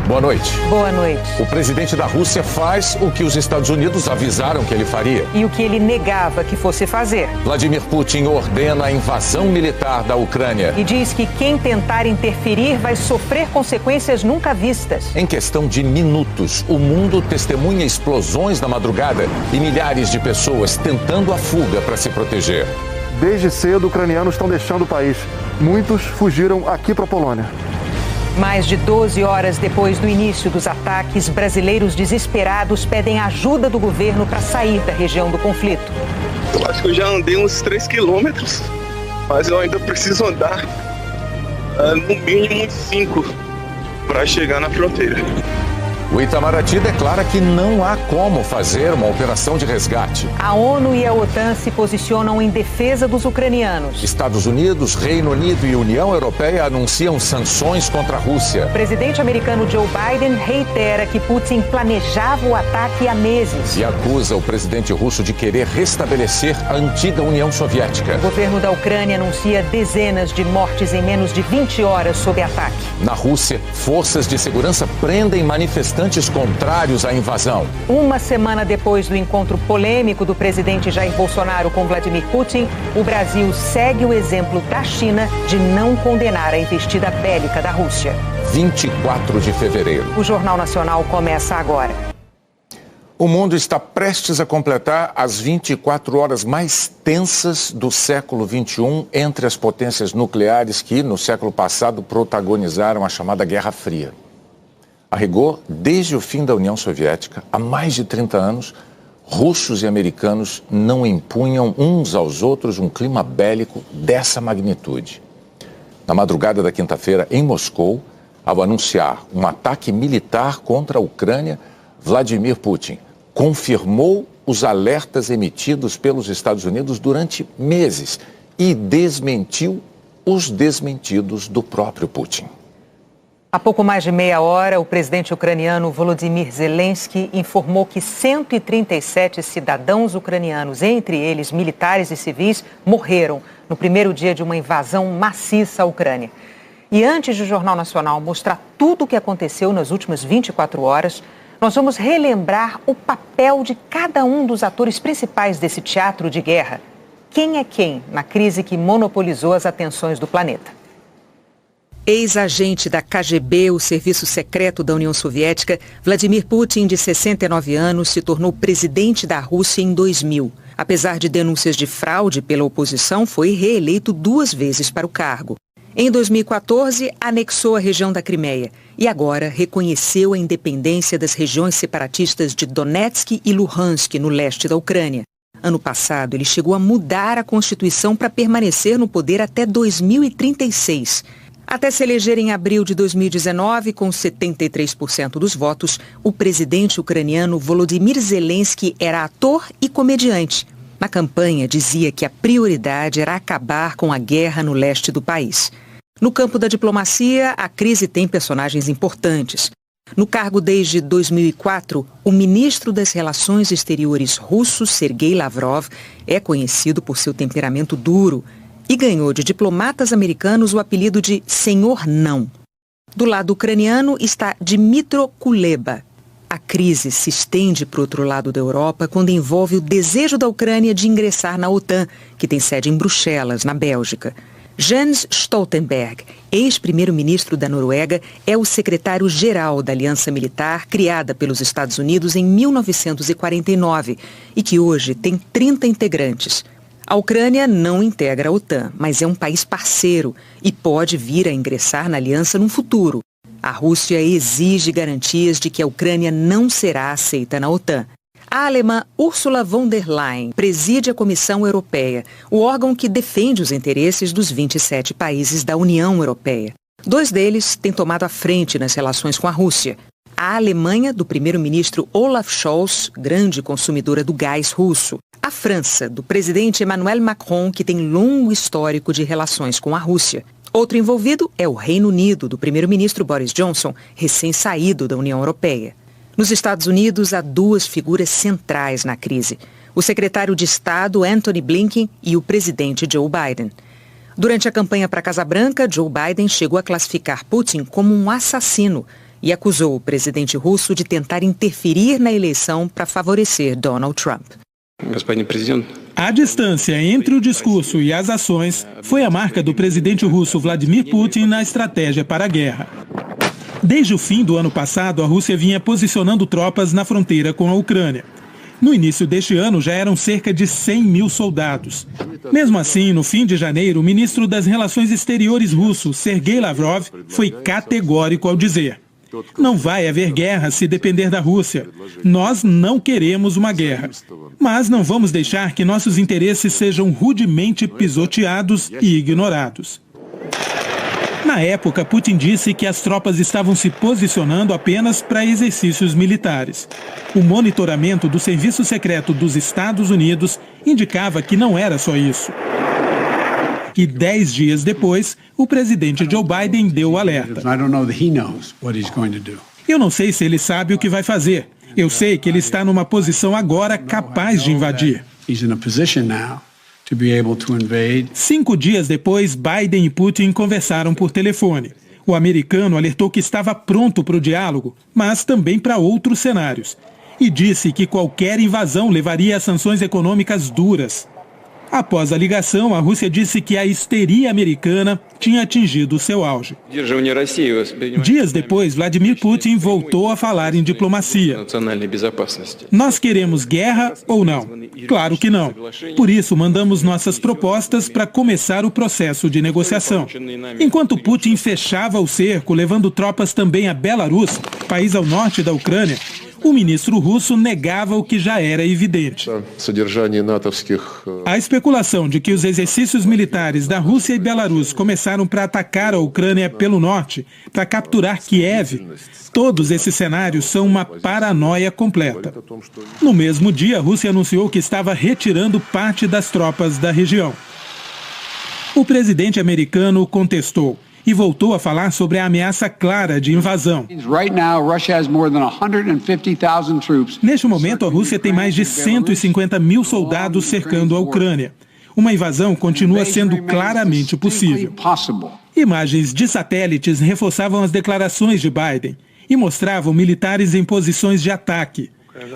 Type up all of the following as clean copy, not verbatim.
Boa noite. Boa noite. O presidente da Rússia faz o que os Estados Unidos avisaram que ele faria. E o que ele negava que fosse fazer. Vladimir Putin ordena a invasão militar da Ucrânia. E diz que quem tentar interferir vai sofrer consequências nunca vistas. Em questão de minutos, o mundo testemunha explosões na madrugada e milhares de pessoas tentando a fuga para se proteger. Desde cedo, ucranianos estão deixando o país. Muitos fugiram aqui para a Polônia. Mais de 12 horas depois do início dos ataques, brasileiros desesperados pedem ajuda do governo para sair da região do conflito. Eu acho que eu já andei uns 3 quilômetros, mas eu ainda preciso andar no mínimo 5 para chegar na fronteira. O Itamaraty declara que não há como fazer uma operação de resgate. A ONU e a OTAN se posicionam em defesa dos ucranianos. Estados Unidos, Reino Unido e União Europeia anunciam sanções contra a Rússia. O presidente americano Joe Biden reitera que Putin planejava o ataque há meses. E acusa o presidente russo de querer restabelecer a antiga União Soviética. O governo da Ucrânia anuncia dezenas de mortes em menos de 20 horas sob ataque. Na Rússia, forças de segurança prendem manifestantes contrários à invasão. Uma semana depois do encontro polêmico do presidente Jair Bolsonaro com Vladimir Putin, o Brasil segue o exemplo da China de não condenar a investida bélica da Rússia. 24 de fevereiro. O Jornal Nacional começa agora. O mundo está prestes a completar as 24 horas mais tensas do século XXI entre as potências nucleares que, no século passado, protagonizaram a chamada Guerra Fria. A rigor, desde o fim da União Soviética, há mais de 30 anos, russos e americanos não impunham uns aos outros um clima bélico dessa magnitude. Na madrugada da quinta-feira, em Moscou, ao anunciar um ataque militar contra a Ucrânia, Vladimir Putin confirmou os alertas emitidos pelos Estados Unidos durante meses e desmentiu os desmentidos do próprio Putin. Há pouco mais de meia hora, o presidente ucraniano Volodymyr Zelensky informou que 137 cidadãos ucranianos, entre eles militares e civis, morreram no primeiro dia de uma invasão maciça à Ucrânia. E antes do Jornal Nacional mostrar tudo o que aconteceu nas últimas 24 horas, nós vamos relembrar o papel de cada um dos atores principais desse teatro de guerra. Quem é quem na crise que monopolizou as atenções do planeta? Ex-agente da KGB, o serviço secreto da União Soviética, Vladimir Putin, de 69 anos, se tornou presidente da Rússia em 2000. Apesar de denúncias de fraude pela oposição, foi reeleito 2 vezes para o cargo. Em 2014, anexou a região da Crimeia e agora reconheceu a independência das regiões separatistas de Donetsk e Luhansk, no leste da Ucrânia. Ano passado, ele chegou a mudar a Constituição para permanecer no poder até 2036. Até se eleger em abril de 2019, com 73% dos votos, o presidente ucraniano Volodymyr Zelensky era ator e comediante. Na campanha, dizia que a prioridade era acabar com a guerra no leste do país. No campo da diplomacia, a crise tem personagens importantes. No cargo desde 2004, o ministro das Relações Exteriores russo, Sergei Lavrov, é conhecido por seu temperamento duro e ganhou de diplomatas americanos o apelido de Senhor Não. Do lado ucraniano está Dmytro Kuleba. A crise se estende para o outro lado da Europa quando envolve o desejo da Ucrânia de ingressar na OTAN, que tem sede em Bruxelas, na Bélgica. Jens Stoltenberg, ex-primeiro-ministro da Noruega, é o secretário-geral da Aliança Militar criada pelos Estados Unidos em 1949 e que hoje tem 30 integrantes. A Ucrânia não integra a OTAN, mas é um país parceiro e pode vir a ingressar na aliança no futuro. A Rússia exige garantias de que a Ucrânia não será aceita na OTAN. A alemã Ursula von der Leyen preside a Comissão Europeia, o órgão que defende os interesses dos 27 países da União Europeia. 2 deles têm tomado a frente nas relações com a Rússia. A Alemanha, do primeiro-ministro Olaf Scholz, grande consumidora do gás russo. A França, do presidente Emmanuel Macron, que tem longo histórico de relações com a Rússia. Outro envolvido é o Reino Unido, do primeiro-ministro Boris Johnson, recém-saído da União Europeia. Nos Estados Unidos, há 2 figuras centrais na crise: o secretário de Estado Antony Blinken e o presidente Joe Biden. Durante a campanha para a Casa Branca, Joe Biden chegou a classificar Putin como um assassino e acusou o presidente russo de tentar interferir na eleição para favorecer Donald Trump. A distância entre o discurso e as ações foi a marca do presidente russo Vladimir Putin na estratégia para a guerra. Desde o fim do ano passado, a Rússia vinha posicionando tropas na fronteira com a Ucrânia. No início deste ano, já eram cerca de 100 mil soldados. Mesmo assim, no fim de janeiro, o ministro das Relações Exteriores russo, Sergei Lavrov, foi categórico ao dizer: não vai haver guerra se depender da Rússia. Nós não queremos uma guerra. Mas não vamos deixar que nossos interesses sejam rudemente pisoteados e ignorados. Na época, Putin disse que as tropas estavam se posicionando apenas para exercícios militares. O monitoramento do Serviço Secreto dos Estados Unidos indicava que não era só isso. E 10 dias depois, o presidente Joe Biden deu o alerta. Eu não sei se ele sabe o que vai fazer. Eu sei que ele está numa posição agora capaz de invadir. 5 dias depois, Biden e Putin conversaram por telefone. O americano alertou que estava pronto para o diálogo, mas também para outros cenários. E disse que qualquer invasão levaria a sanções econômicas duras. Após a ligação, a Rússia disse que a histeria americana tinha atingido seu auge. Dias depois, Vladimir Putin voltou a falar em diplomacia. Nós queremos guerra ou não? Claro que não. Por isso, mandamos nossas propostas para começar o processo de negociação. Enquanto Putin fechava o cerco, levando tropas também a Belarus, país ao norte da Ucrânia, o ministro russo negava o que já era evidente. A especulação de que os exercícios militares da Rússia e Belarus começaram para atacar a Ucrânia pelo norte, para capturar Kiev, todos esses cenários são uma paranoia completa. No mesmo dia, a Rússia anunciou que estava retirando parte das tropas da região. O presidente americano contestou e voltou a falar sobre a ameaça clara de invasão. Neste momento, a Rússia tem mais de 150 mil soldados cercando a Ucrânia. Uma invasão continua sendo claramente possível. Imagens de satélites reforçavam as declarações de Biden e mostravam militares em posições de ataque.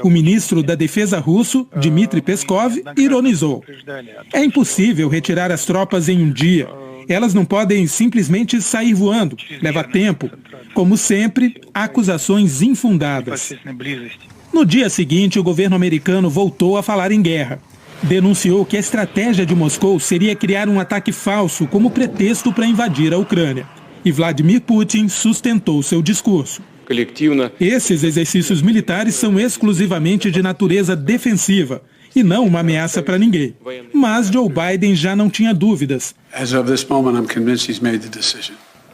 O ministro da Defesa russo, Dmitry Peskov, ironizou: é impossível retirar as tropas em um dia. Elas não podem simplesmente sair voando. Leva tempo. Como sempre, acusações infundadas. No dia seguinte, o governo americano voltou a falar em guerra. Denunciou que a estratégia de Moscou seria criar um ataque falso como pretexto para invadir a Ucrânia. E Vladimir Putin sustentou seu discurso. Esses exercícios militares são exclusivamente de natureza defensiva e não uma ameaça para ninguém. Mas Joe Biden já não tinha dúvidas.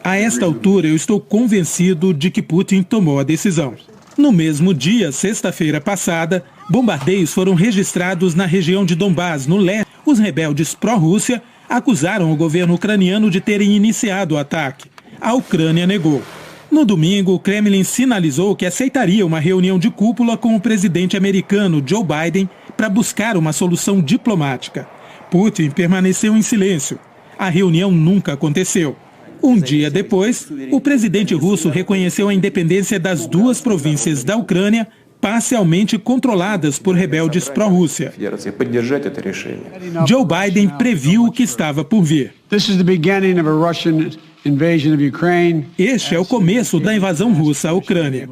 A esta altura, eu estou convencido de que Putin tomou a decisão. No mesmo dia, sexta-feira passada, bombardeios foram registrados na região de Donbás, no leste. Os rebeldes pró-Rússia acusaram o governo ucraniano de terem iniciado o ataque. A Ucrânia negou. No domingo, o Kremlin sinalizou que aceitaria uma reunião de cúpula com o presidente americano Joe Biden para buscar uma solução diplomática. Putin permaneceu em silêncio. A reunião nunca aconteceu. Um dia depois, o presidente russo reconheceu a independência das 2 províncias da Ucrânia, parcialmente controladas por rebeldes pró-Rússia. Joe Biden previu o que estava por vir. Este é o começo da invasão russa à Ucrânia.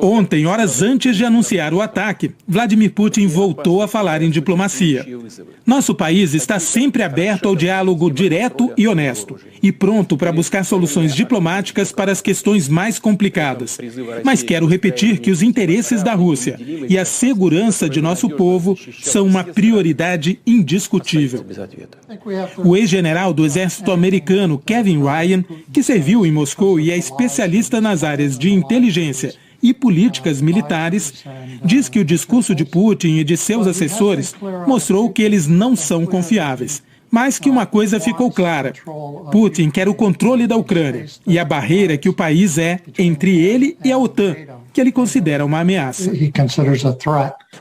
Ontem, horas antes de anunciar o ataque, Vladimir Putin voltou a falar em diplomacia. Nosso país está sempre aberto ao diálogo direto e honesto, e pronto para buscar soluções diplomáticas para as questões mais complicadas. Mas quero repetir que os interesses da Rússia e a segurança de nosso povo são uma prioridade indiscutível. O ex-general do exército americano, Kevin Ryan, que serviu em Moscou e é especialista nas áreas de inteligência e políticas militares, diz que o discurso de Putin e de seus assessores mostrou que eles não são confiáveis. Mas que uma coisa ficou clara: Putin quer o controle da Ucrânia e a barreira que o país é entre ele e a OTAN, que ele considera uma ameaça.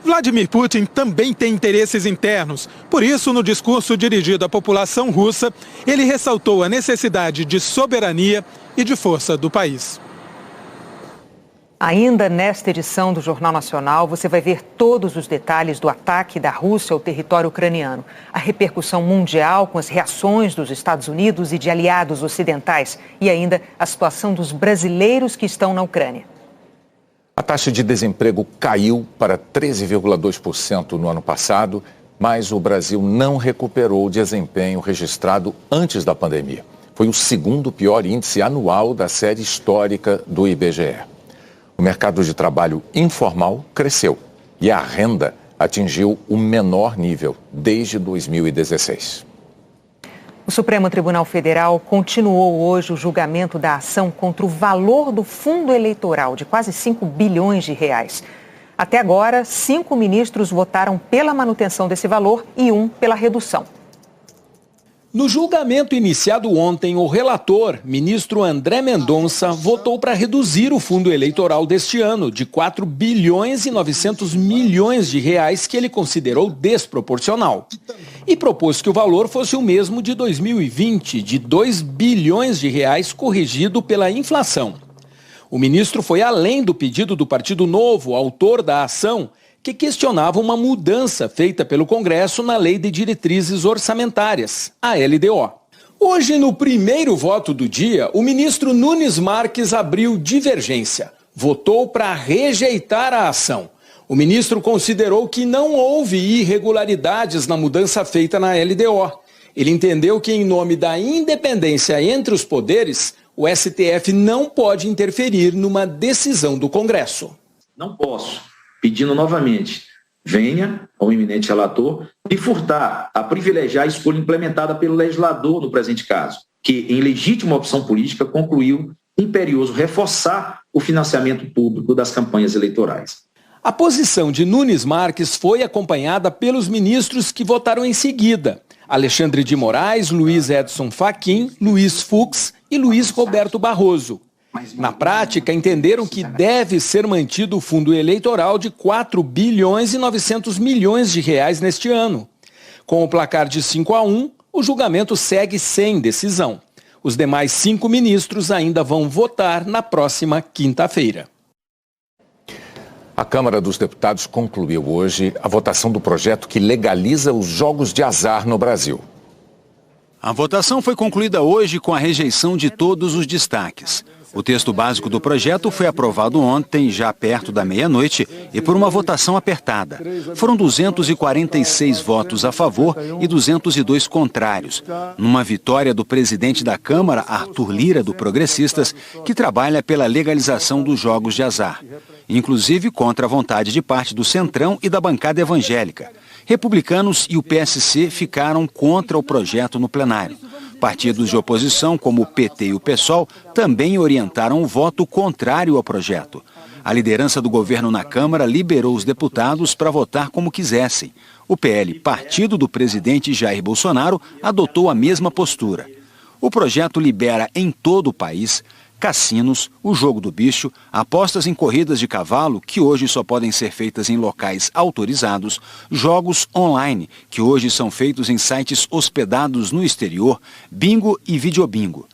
Vladimir Putin também tem interesses internos. Por isso, no discurso dirigido à população russa, ele ressaltou a necessidade de soberania e de força do país. Ainda nesta edição do Jornal Nacional, você vai ver todos os detalhes do ataque da Rússia ao território ucraniano, a repercussão mundial com as reações dos Estados Unidos e de aliados ocidentais e ainda a situação dos brasileiros que estão na Ucrânia. A taxa de desemprego caiu para 13,2% no ano passado, mas o Brasil não recuperou o desempenho registrado antes da pandemia. Foi o segundo pior índice anual da série histórica do IBGE. O mercado de trabalho informal cresceu e a renda atingiu o menor nível desde 2016. O Supremo Tribunal Federal continuou hoje o julgamento da ação contra o valor do fundo eleitoral de quase 5 bilhões de reais. Até agora, 5 ministros votaram pela manutenção desse valor e 1 pela redução. No julgamento iniciado ontem, o relator, ministro André Mendonça, votou para reduzir o fundo eleitoral deste ano de 4 bilhões e 900 milhões de reais que ele considerou desproporcional. E propôs que o valor fosse o mesmo de 2020, de 2 bilhões de reais corrigido pela inflação. O ministro foi além do pedido do Partido Novo, autor da ação, que questionava uma mudança feita pelo Congresso na Lei de Diretrizes Orçamentárias, a LDO. Hoje, no primeiro voto do dia, o ministro Nunes Marques abriu divergência. Votou para rejeitar a ação. O ministro considerou que não houve irregularidades na mudança feita na LDO. Ele entendeu que, em nome da independência entre os poderes, o STF não pode interferir numa decisão do Congresso. Não posso, pedindo novamente, venha ao eminente relator e furtar a privilegiar a escolha implementada pelo legislador no presente caso, que, em legítima opção política, concluiu imperioso reforçar o financiamento público das campanhas eleitorais. A posição de Nunes Marques foi acompanhada pelos ministros que votaram em seguida: Alexandre de Moraes, Luiz Edson Fachin, Luiz Fux e Luiz Roberto Barroso. Na prática, entenderam que deve ser mantido o fundo eleitoral de 4 bilhões e 900 milhões de reais neste ano. Com o placar de 5-1, o julgamento segue sem decisão. Os demais 5 ministros ainda vão votar na próxima quinta-feira. A Câmara dos Deputados concluiu hoje a votação do projeto que legaliza os jogos de azar no Brasil. A votação foi concluída hoje com a rejeição de todos os destaques. O texto básico do projeto foi aprovado ontem, já perto da meia-noite, e por uma votação apertada. Foram 246 votos a favor e 202 contrários, numa vitória do presidente da Câmara, Arthur Lira, do Progressistas, que trabalha pela legalização dos jogos de azar, inclusive contra a vontade de parte do Centrão e da bancada evangélica. Republicanos e o PSC ficaram contra o projeto no plenário. Partidos de oposição, como o PT e o PSOL, também orientaram o voto contrário ao projeto. A liderança do governo na Câmara liberou os deputados para votar como quisessem. O PL, partido do presidente Jair Bolsonaro, adotou a mesma postura. O projeto libera em todo o país cassinos, o jogo do bicho, apostas em corridas de cavalo, que hoje só podem ser feitas em locais autorizados, jogos online, que hoje são feitos em sites hospedados no exterior, bingo e videobingo.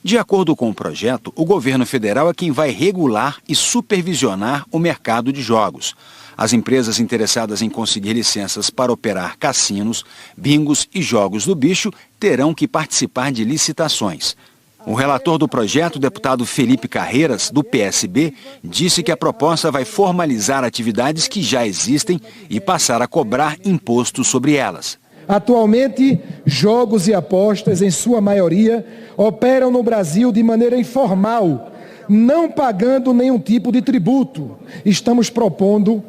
De acordo com o projeto, o governo federal é quem vai regular e supervisionar o mercado de jogos. As empresas interessadas em conseguir licenças para operar cassinos, bingos e jogos do bicho terão que participar de licitações. O relator do projeto, o deputado Felipe Carreiras, do PSB, disse que a proposta vai formalizar atividades que já existem e passar a cobrar imposto sobre elas. Atualmente, jogos e apostas, em sua maioria, operam no Brasil de maneira informal, não pagando nenhum tipo de tributo. Estamos propondo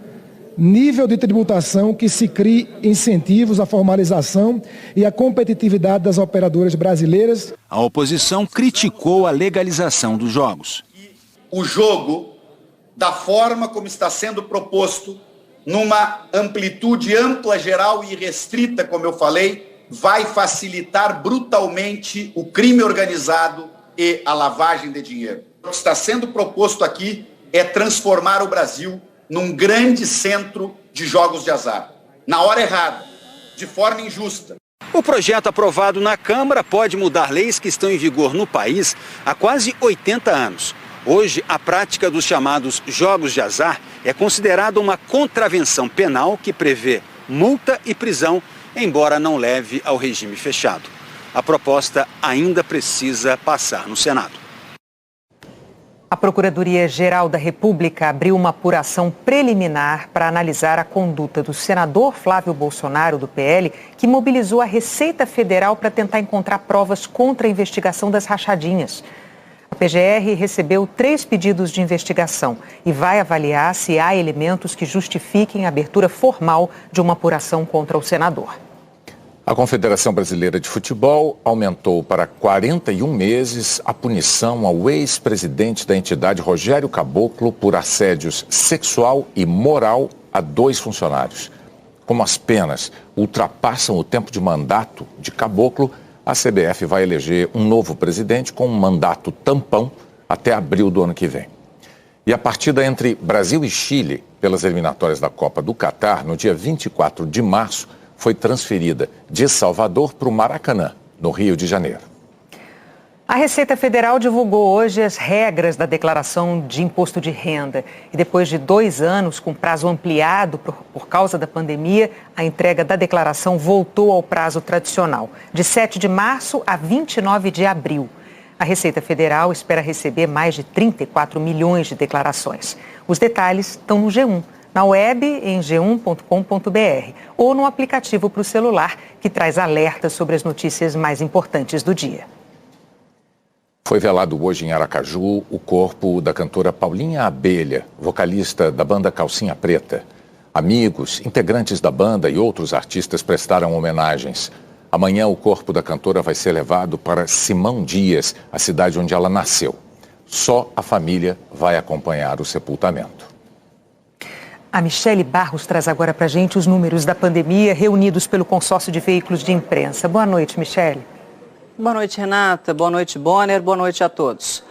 nível de tributação que se crie incentivos à formalização e à competitividade das operadoras brasileiras. A oposição criticou a legalização dos jogos. O jogo, da forma como está sendo proposto, numa amplitude ampla, geral e restrita, como eu falei, vai facilitar brutalmente o crime organizado e a lavagem de dinheiro. O que está sendo proposto aqui é transformar o Brasil num grande centro de jogos de azar, na hora errada, de forma injusta. O projeto aprovado na Câmara pode mudar leis que estão em vigor no país há quase 80 anos. Hoje, a prática dos chamados jogos de azar é considerada uma contravenção penal que prevê multa e prisão, embora não leve ao regime fechado. A proposta ainda precisa passar no Senado. A Procuradoria-Geral da República abriu uma apuração preliminar para analisar a conduta do senador Flávio Bolsonaro, do PL, que mobilizou a Receita Federal para tentar encontrar provas contra a investigação das rachadinhas. A PGR recebeu 3 pedidos de investigação e vai avaliar se há elementos que justifiquem a abertura formal de uma apuração contra o senador. A Confederação Brasileira de Futebol aumentou para 41 meses a punição ao ex-presidente da entidade, Rogério Caboclo, por assédios sexual e moral a 2 funcionários. Como as penas ultrapassam o tempo de mandato de Caboclo, a CBF vai eleger um novo presidente com um mandato tampão até abril do ano que vem. E a partida entre Brasil e Chile, pelas eliminatórias da Copa do Catar, no dia 24 de março, foi transferida de Salvador para o Maracanã, no Rio de Janeiro. A Receita Federal divulgou hoje as regras da declaração de imposto de renda. E depois de 2 anos, com prazo ampliado por causa da pandemia, a entrega da declaração voltou ao prazo tradicional, de 7 de março a 29 de abril. A Receita Federal espera receber mais de 34 milhões de declarações. Os detalhes estão no G1. Na web, em g1.com.br, ou no aplicativo para o celular, que traz alertas sobre as notícias mais importantes do dia. Foi velado hoje em Aracaju o corpo da cantora Paulinha Abelha, vocalista da banda Calcinha Preta. Amigos, integrantes da banda e outros artistas prestaram homenagens. Amanhã o corpo da cantora vai ser levado para Simão Dias, a cidade onde ela nasceu. Só a família vai acompanhar o sepultamento. A Michele Barros traz agora para a gente os números da pandemia reunidos pelo consórcio de veículos de imprensa. Boa noite, Michele. Boa noite, Renata. Boa noite, Bonner. Boa noite a todos.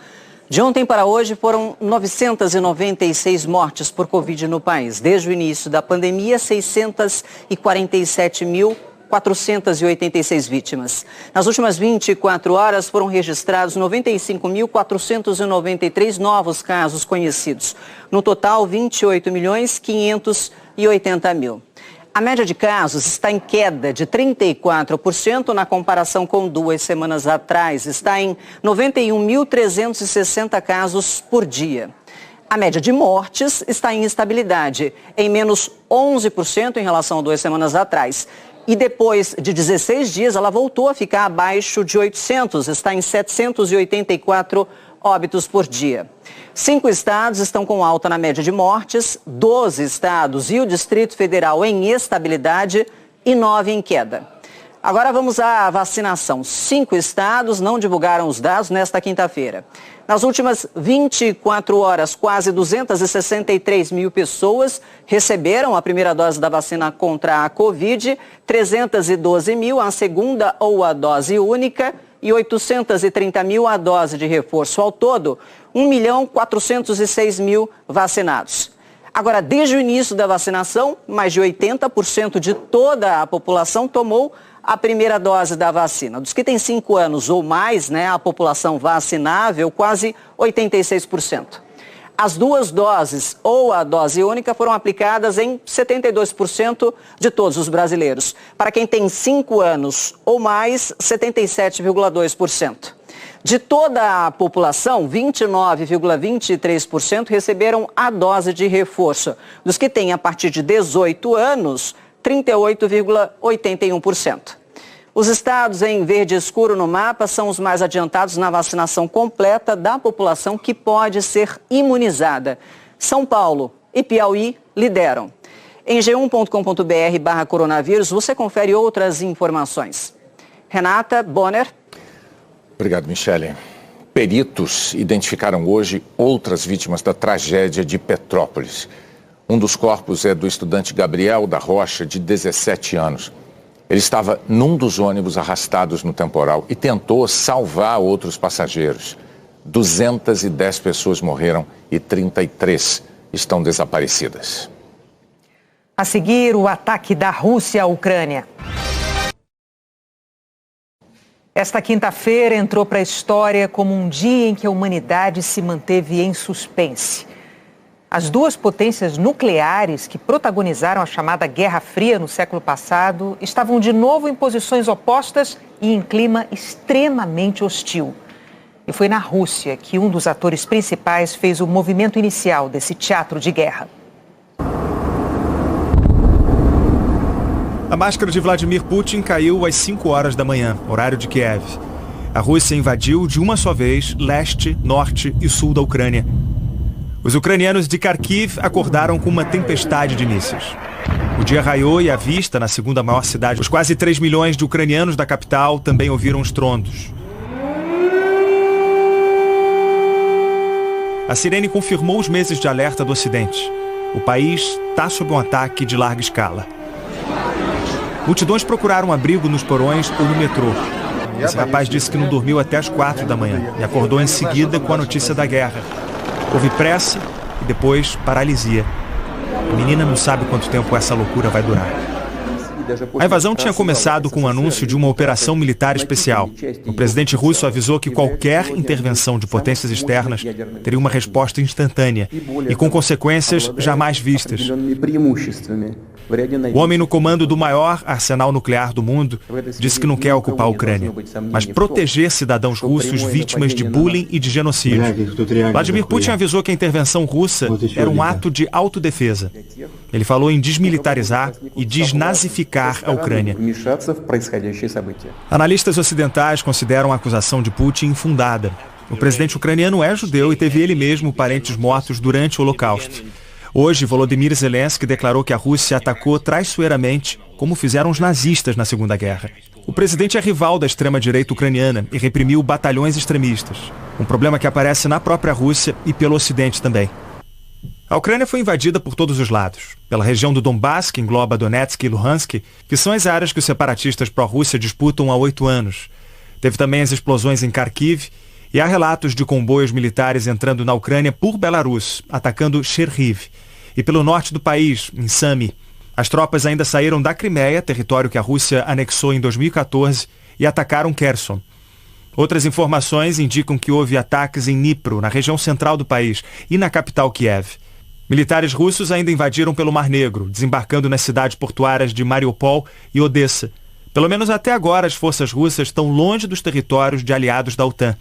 De ontem para hoje foram 996 mortes por Covid no país. Desde o início da pandemia, 647.486 vítimas. Nas últimas 24 horas foram registrados 95.493 novos casos conhecidos. No total, 28.580.000. A média de casos está em queda de 34% na comparação com 2 semanas atrás. Está em 91.360 casos por dia. A média de mortes está em estabilidade, em menos 11% em relação a 2 semanas atrás. E depois de 16 dias, ela voltou a ficar abaixo de 800, está em 784 óbitos por dia. 5 estados estão com alta na média de mortes, 12 estados e o Distrito Federal em estabilidade e 9 em queda. Agora vamos à vacinação. 5 estados não divulgaram os dados nesta quinta-feira. Nas últimas 24 horas, quase 263 mil pessoas receberam a primeira dose da vacina contra a Covid, 312 mil a segunda ou a dose única e 830 mil a dose de reforço. Ao todo, 1.406.000 vacinados. Agora, desde o início da vacinação, mais de 80% de toda a população tomou a primeira dose da vacina. Dos que têm 5 anos ou mais, a população vacinável, quase 86%. As 2 doses ou a dose única foram aplicadas em 72% de todos os brasileiros. Para quem tem 5 anos ou mais, 77,2%. De toda a população, 29,23% receberam a dose de reforço. Dos que têm a partir de 18 anos, 38,81%. Os estados em verde escuro no mapa são os mais adiantados na vacinação completa da população que pode ser imunizada. São Paulo e Piauí lideram. Em g1.com.br/coronavírus você confere outras informações. Renata, Bonner. Obrigado, Michele. Peritos identificaram hoje outras vítimas da tragédia de Petrópolis. Um dos corpos é do estudante Gabriel da Rocha, de 17 anos. Ele estava num dos ônibus arrastados no temporal e tentou salvar outros passageiros. 210 pessoas morreram e 33 estão desaparecidas. A seguir, o ataque da Rússia à Ucrânia. Esta quinta-feira entrou para a história como um dia em que a humanidade se manteve em suspense. As duas potências nucleares que protagonizaram a chamada Guerra Fria no século passado estavam de novo em posições opostas e em clima extremamente hostil. E foi na Rússia que um dos atores principais fez o movimento inicial desse teatro de guerra. A máscara de Vladimir Putin caiu às 5 horas da manhã, horário de Kiev. A Rússia invadiu de uma só vez leste, norte e sul da Ucrânia. Os ucranianos de Kharkiv acordaram com uma tempestade de mísseis. O dia raiou e à vista, na segunda maior cidade, os quase 3 milhões de ucranianos da capital também ouviram estrondos. A sirene confirmou os meses de alerta do Ocidente. O país está sob um ataque de larga escala. Multidões procuraram abrigo nos porões ou no metrô. Esse rapaz disse que não dormiu até as 4 da manhã e acordou em seguida com a notícia da guerra. Houve pressa e depois paralisia. A menina não sabe quanto tempo essa loucura vai durar. A invasão tinha começado com o anúncio de uma operação militar especial. O presidente russo avisou que qualquer intervenção de potências externas teria uma resposta instantânea e com consequências jamais vistas. O homem no comando do maior arsenal nuclear do mundo disse que não quer ocupar a Ucrânia, mas proteger cidadãos russos vítimas de bullying e de genocídio. Vladimir Putin avisou que a intervenção russa era um ato de autodefesa. Ele falou em desmilitarizar e desnazificar a Ucrânia. Analistas ocidentais consideram a acusação de Putin infundada. O presidente ucraniano é judeu e teve ele mesmo parentes mortos durante o Holocausto. Hoje, Volodymyr Zelensky declarou que a Rússia atacou traiçoeiramente, como fizeram os nazistas na Segunda Guerra. O presidente é rival da extrema-direita ucraniana e reprimiu batalhões extremistas, um problema que aparece na própria Rússia e pelo Ocidente também. A Ucrânia foi invadida por todos os lados, pela região do Donbass, que engloba Donetsk e Luhansk, que são as áreas que os separatistas pró-Rússia disputam há 8 anos. Teve também as explosões em Kharkiv, e há relatos de comboios militares entrando na Ucrânia por Belarus, atacando Cherniv. E pelo norte do país, em Sami. As tropas ainda saíram da Crimeia, território que a Rússia anexou em 2014, e atacaram Kherson. Outras informações indicam que houve ataques em Dnipro, na região central do país, e na capital Kiev. Militares russos ainda invadiram pelo Mar Negro, desembarcando nas cidades portuárias de Mariupol e Odessa. Pelo menos até agora, as forças russas estão longe dos territórios de aliados da OTAN.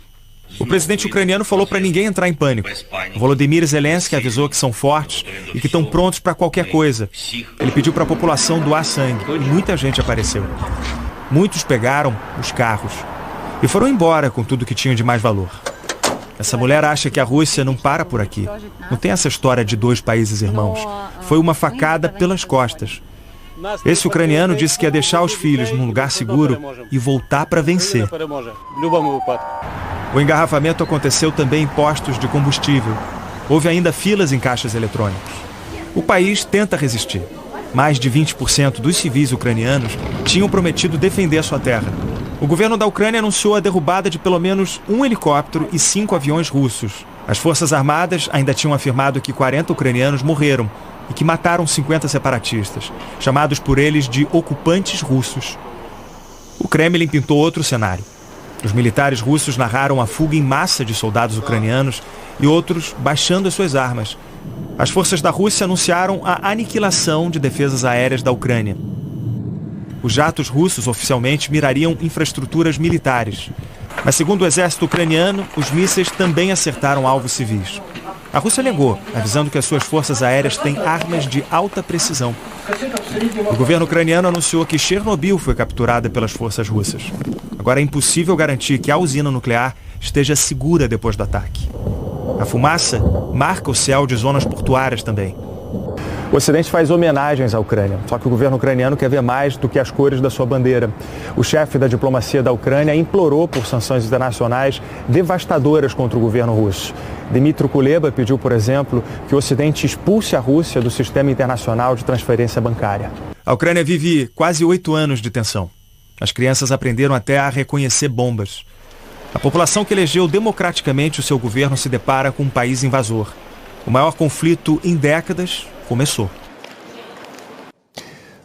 O presidente ucraniano falou para ninguém entrar em pânico. Volodymyr Zelensky avisou que são fortes e que estão prontos para qualquer coisa. Ele pediu para a população doar sangue e muita gente apareceu. Muitos pegaram os carros e foram embora com tudo que tinham de mais valor. Essa mulher acha que a Rússia não para por aqui. Não tem essa história de 2 países irmãos. Foi uma facada pelas costas. Esse ucraniano disse que ia deixar os filhos num lugar seguro e voltar para vencer. O engarrafamento aconteceu também em postos de combustível. Houve ainda filas em caixas eletrônicos. O país tenta resistir. Mais de 20% dos civis ucranianos tinham prometido defender a sua terra. O governo da Ucrânia anunciou a derrubada de pelo menos 1 helicóptero e 5 aviões russos. As forças armadas ainda tinham afirmado que 40 ucranianos morreram e que mataram 50 separatistas, chamados por eles de ocupantes russos. O Kremlin pintou outro cenário. Os militares russos narraram a fuga em massa de soldados ucranianos e outros baixando as suas armas. As forças da Rússia anunciaram a aniquilação de defesas aéreas da Ucrânia. Os jatos russos oficialmente mirariam infraestruturas militares. Mas, segundo o exército ucraniano, os mísseis também acertaram alvos civis. A Rússia negou, avisando que as suas forças aéreas têm armas de alta precisão. O governo ucraniano anunciou que Chernobyl foi capturada pelas forças russas. Agora é impossível garantir que a usina nuclear esteja segura depois do ataque. A fumaça marca o céu de zonas portuárias também. O Ocidente faz homenagens à Ucrânia, só que o governo ucraniano quer ver mais do que as cores da sua bandeira. O chefe da diplomacia da Ucrânia implorou por sanções internacionais devastadoras contra o governo russo. Dmytro Kuleba pediu, por exemplo, que o Ocidente expulse a Rússia do sistema internacional de transferência bancária. A Ucrânia vive quase 8 anos de tensão. As crianças aprenderam até a reconhecer bombas. A população que elegeu democraticamente o seu governo se depara com um país invasor. O maior conflito em décadas começou.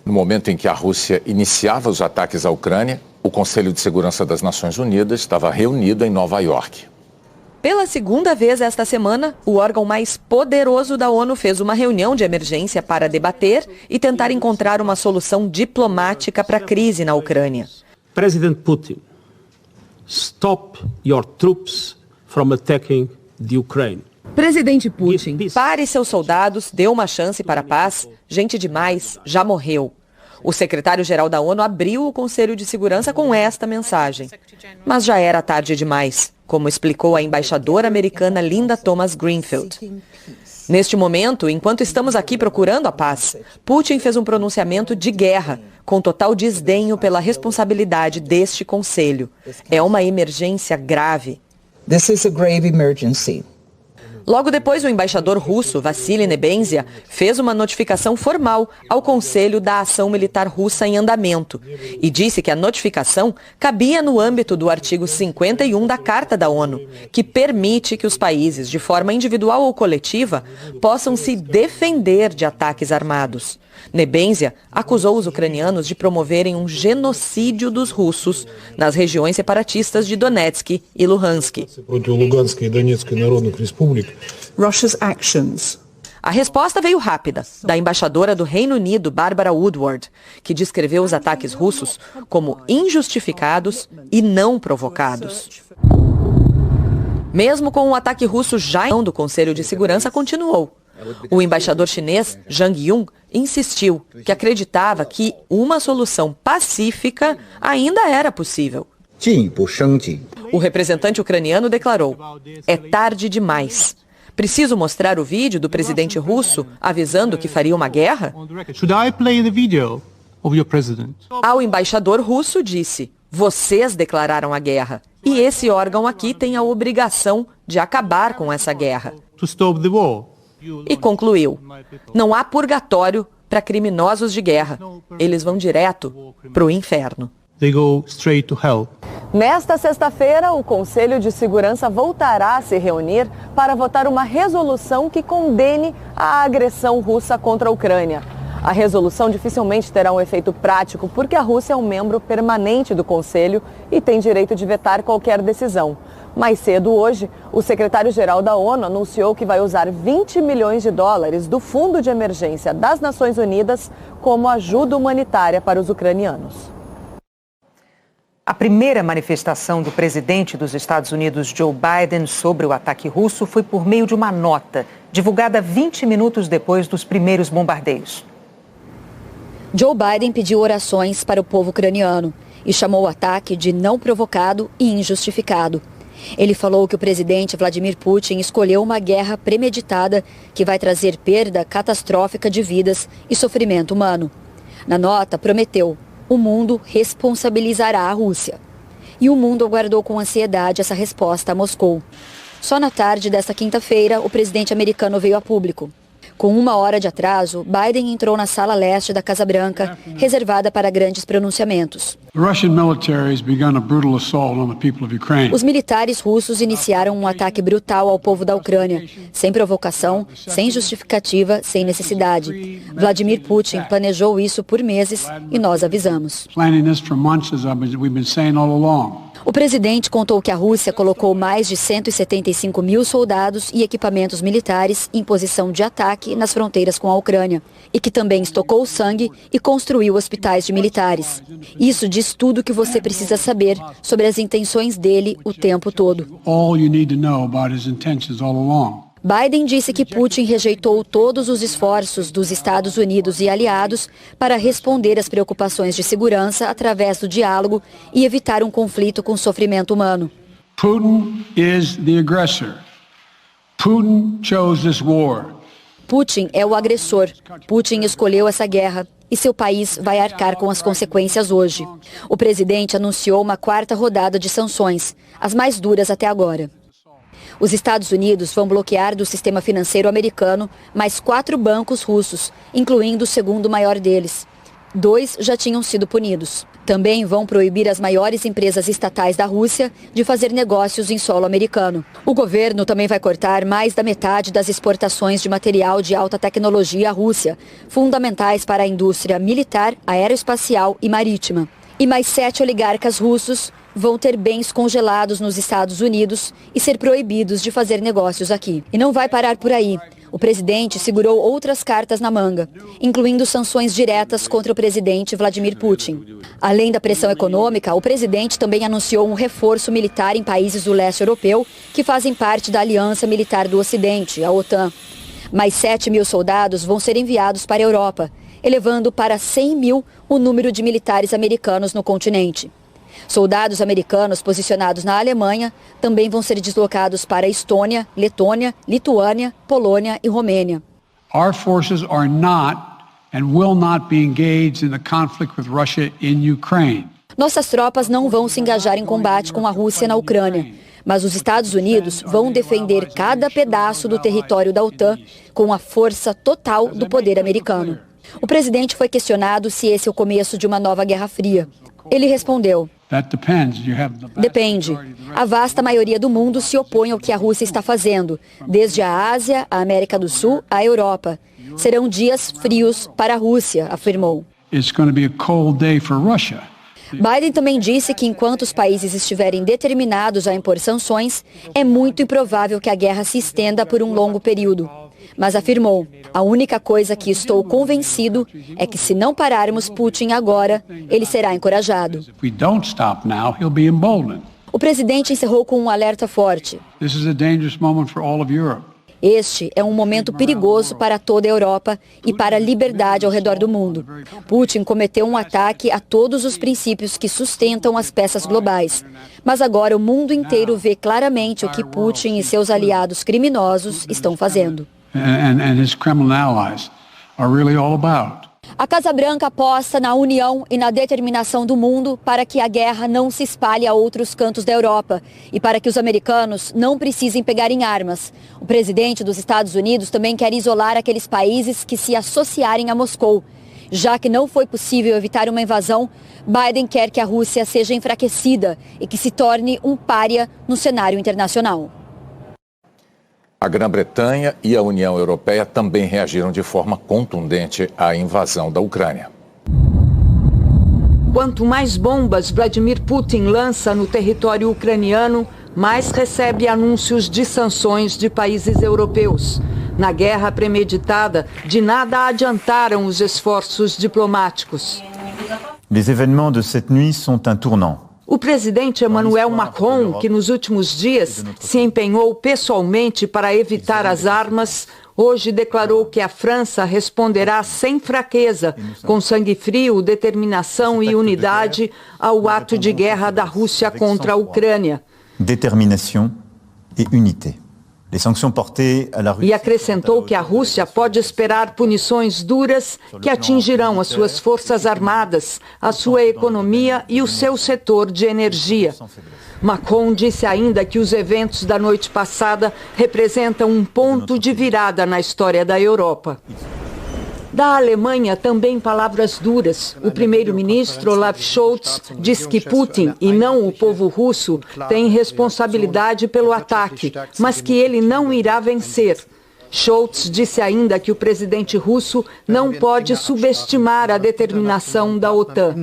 No momento em que a Rússia iniciava os ataques à Ucrânia, O Conselho de Segurança das Nações Unidas estava reunido em Nova York. Pela segunda vez esta semana, o órgão mais poderoso da ONU fez uma reunião de emergência para debater e tentar encontrar uma solução diplomática para a crise na Ucrânia. President Putin, stop your troops from attacking the Ukraine. Presidente Putin, pare seus soldados, dê uma chance para a paz. Gente demais já morreu. O secretário-geral da ONU abriu o Conselho de Segurança com esta mensagem. Mas já era tarde demais, como explicou a embaixadora americana Linda Thomas-Greenfield. Neste momento, enquanto estamos aqui procurando a paz, Putin fez um pronunciamento de guerra, com total desdenho pela responsabilidade deste Conselho. É uma emergência grave. This is a grave emergency. Logo depois, o embaixador russo, Vassily Nebenzia, fez uma notificação formal ao Conselho da Ação Militar Russa em andamento e disse que a notificação cabia no âmbito do artigo 51 da Carta da ONU, que permite que os países, de forma individual ou coletiva, possam se defender de ataques armados. Nebenzia acusou os ucranianos de promoverem um genocídio dos russos nas regiões separatistas de Donetsk e Luhansk. Russia's actions. A resposta veio rápida, da embaixadora do Reino Unido, Barbara Woodward, que descreveu os ataques russos como injustificados e não provocados. Mesmo com o ataque russo já em do Conselho de Segurança continuou. O embaixador chinês, Zhang Yun, insistiu que acreditava que uma solução pacífica ainda era possível. O representante ucraniano declarou: "É tarde demais. Preciso mostrar o vídeo do presidente russo avisando que faria uma guerra?" Ao embaixador russo disse: "Vocês declararam a guerra. E esse órgão aqui tem a obrigação de acabar com essa guerra." E concluiu: "Não há purgatório para criminosos de guerra. Eles vão direto para o inferno." Nesta sexta-feira, o Conselho de Segurança voltará a se reunir para votar uma resolução que condene a agressão russa contra a Ucrânia. A resolução dificilmente terá um efeito prático porque a Rússia é um membro permanente do Conselho e tem direito de vetar qualquer decisão. Mais cedo hoje, o secretário-geral da ONU anunciou que vai usar 20 milhões de dólares do Fundo de Emergência das Nações Unidas como ajuda humanitária para os ucranianos. A primeira manifestação do presidente dos Estados Unidos, Joe Biden, sobre o ataque russo foi por meio de uma nota, divulgada 20 minutos depois dos primeiros bombardeios. Joe Biden pediu orações para o povo ucraniano e chamou o ataque de não provocado e injustificado. Ele falou que o presidente Vladimir Putin escolheu uma guerra premeditada que vai trazer perda catastrófica de vidas e sofrimento humano. Na nota, prometeu: o mundo responsabilizará a Rússia. E o mundo aguardou com ansiedade essa resposta a Moscou. Só na tarde desta quinta-feira, o presidente americano veio a público. Com 1 hora de atraso, Biden entrou na sala leste da Casa Branca, reservada para grandes pronunciamentos. Os militares russos iniciaram um ataque brutal ao povo da Ucrânia, sem provocação, sem justificativa, sem necessidade. Vladimir Putin planejou isso por meses e nós avisamos. O presidente contou que a Rússia colocou mais de 175 mil soldados e equipamentos militares em posição de ataque nas fronteiras com a Ucrânia e que também estocou sangue e construiu hospitais de militares. Isso diz tudo o que você precisa saber sobre as intenções dele o tempo todo. Biden disse que Putin rejeitou todos os esforços dos Estados Unidos e aliados para responder às preocupações de segurança através do diálogo e evitar um conflito com sofrimento humano. Putin is the aggressor. Putin chose this war. Putin é o agressor. Putin escolheu essa guerra e seu país vai arcar com as consequências hoje. O presidente anunciou uma 4ª rodada de sanções, as mais duras até agora. Os Estados Unidos vão bloquear do sistema financeiro americano mais 4 bancos russos, incluindo o segundo maior deles. 2 já tinham sido punidos. Também vão proibir as maiores empresas estatais da Rússia de fazer negócios em solo americano. O governo também vai cortar mais da metade das exportações de material de alta tecnologia à Rússia, fundamentais para a indústria militar, aeroespacial e marítima. E mais 7 oligarcas russos vão ter bens congelados nos Estados Unidos e ser proibidos de fazer negócios aqui. E não vai parar por aí. O presidente segurou outras cartas na manga, incluindo sanções diretas contra o presidente Vladimir Putin. Além da pressão econômica, o presidente também anunciou um reforço militar em países do leste europeu que fazem parte da Aliança Militar do Ocidente, a OTAN. Mais 7 mil soldados vão ser enviados para a Europa, elevando para 100 mil o número de militares americanos no continente. Soldados americanos posicionados na Alemanha também vão ser deslocados para Estônia, Letônia, Lituânia, Polônia e Romênia. Our forces are not and will not be engaged in the conflict with Russia in Ukraine. Nossas tropas não vão se engajar em combate com a Rússia na Ucrânia, mas os Estados Unidos vão defender cada pedaço do território da OTAN com a força total do poder americano. O presidente foi questionado se esse é o começo de uma nova Guerra Fria. Ele respondeu: depende. A vasta maioria do mundo se opõe ao que a Rússia está fazendo, desde a Ásia, a América do Sul, à Europa. Serão dias frios para a Rússia, afirmou. Biden também disse que enquanto os países estiverem determinados a impor sanções, é muito improvável que a guerra se estenda por um longo período. Mas afirmou: a única coisa que estou convencido é que se não pararmos Putin agora, ele será encorajado. O presidente encerrou com um alerta forte. Este é um momento perigoso para toda a Europa e para a liberdade ao redor do mundo. Putin cometeu um ataque a todos os princípios que sustentam as peças globais. Mas agora o mundo inteiro vê claramente o que Putin e seus aliados criminosos estão fazendo. A Casa Branca aposta na união e na determinação do mundo para que a guerra não se espalhe a outros cantos da Europa e para que os americanos não precisem pegar em armas. O presidente dos Estados Unidos também quer isolar aqueles países que se associarem a Moscou. Já que não foi possível evitar uma invasão, Biden quer que a Rússia seja enfraquecida e que se torne um pária no cenário internacional. A Grã-Bretanha e a União Europeia também reagiram de forma contundente à invasão da Ucrânia. Quanto mais bombas Vladimir Putin lança no território ucraniano, mais recebe anúncios de sanções de países europeus. Na guerra premeditada, de nada adiantaram os esforços diplomáticos. Les événements de cette nuit sont un tournant. O presidente Emmanuel Macron, que nos últimos dias se empenhou pessoalmente para evitar as armas, hoje declarou que a França responderá sem fraqueza, com sangue frio, determinação e unidade ao ato de guerra da Rússia contra a Ucrânia. Determinação e unité. E acrescentou que a Rússia pode esperar punições duras que atingirão as suas forças armadas, a sua economia e o seu setor de energia. Macron disse ainda que os eventos da noite passada representam um ponto de virada na história da Europa. Da Alemanha, também palavras duras. O primeiro-ministro Olaf Scholz diz que Putin, e não o povo russo, tem responsabilidade pelo ataque, mas que ele não irá vencer. Scholz disse ainda que o presidente russo não pode subestimar a determinação da OTAN.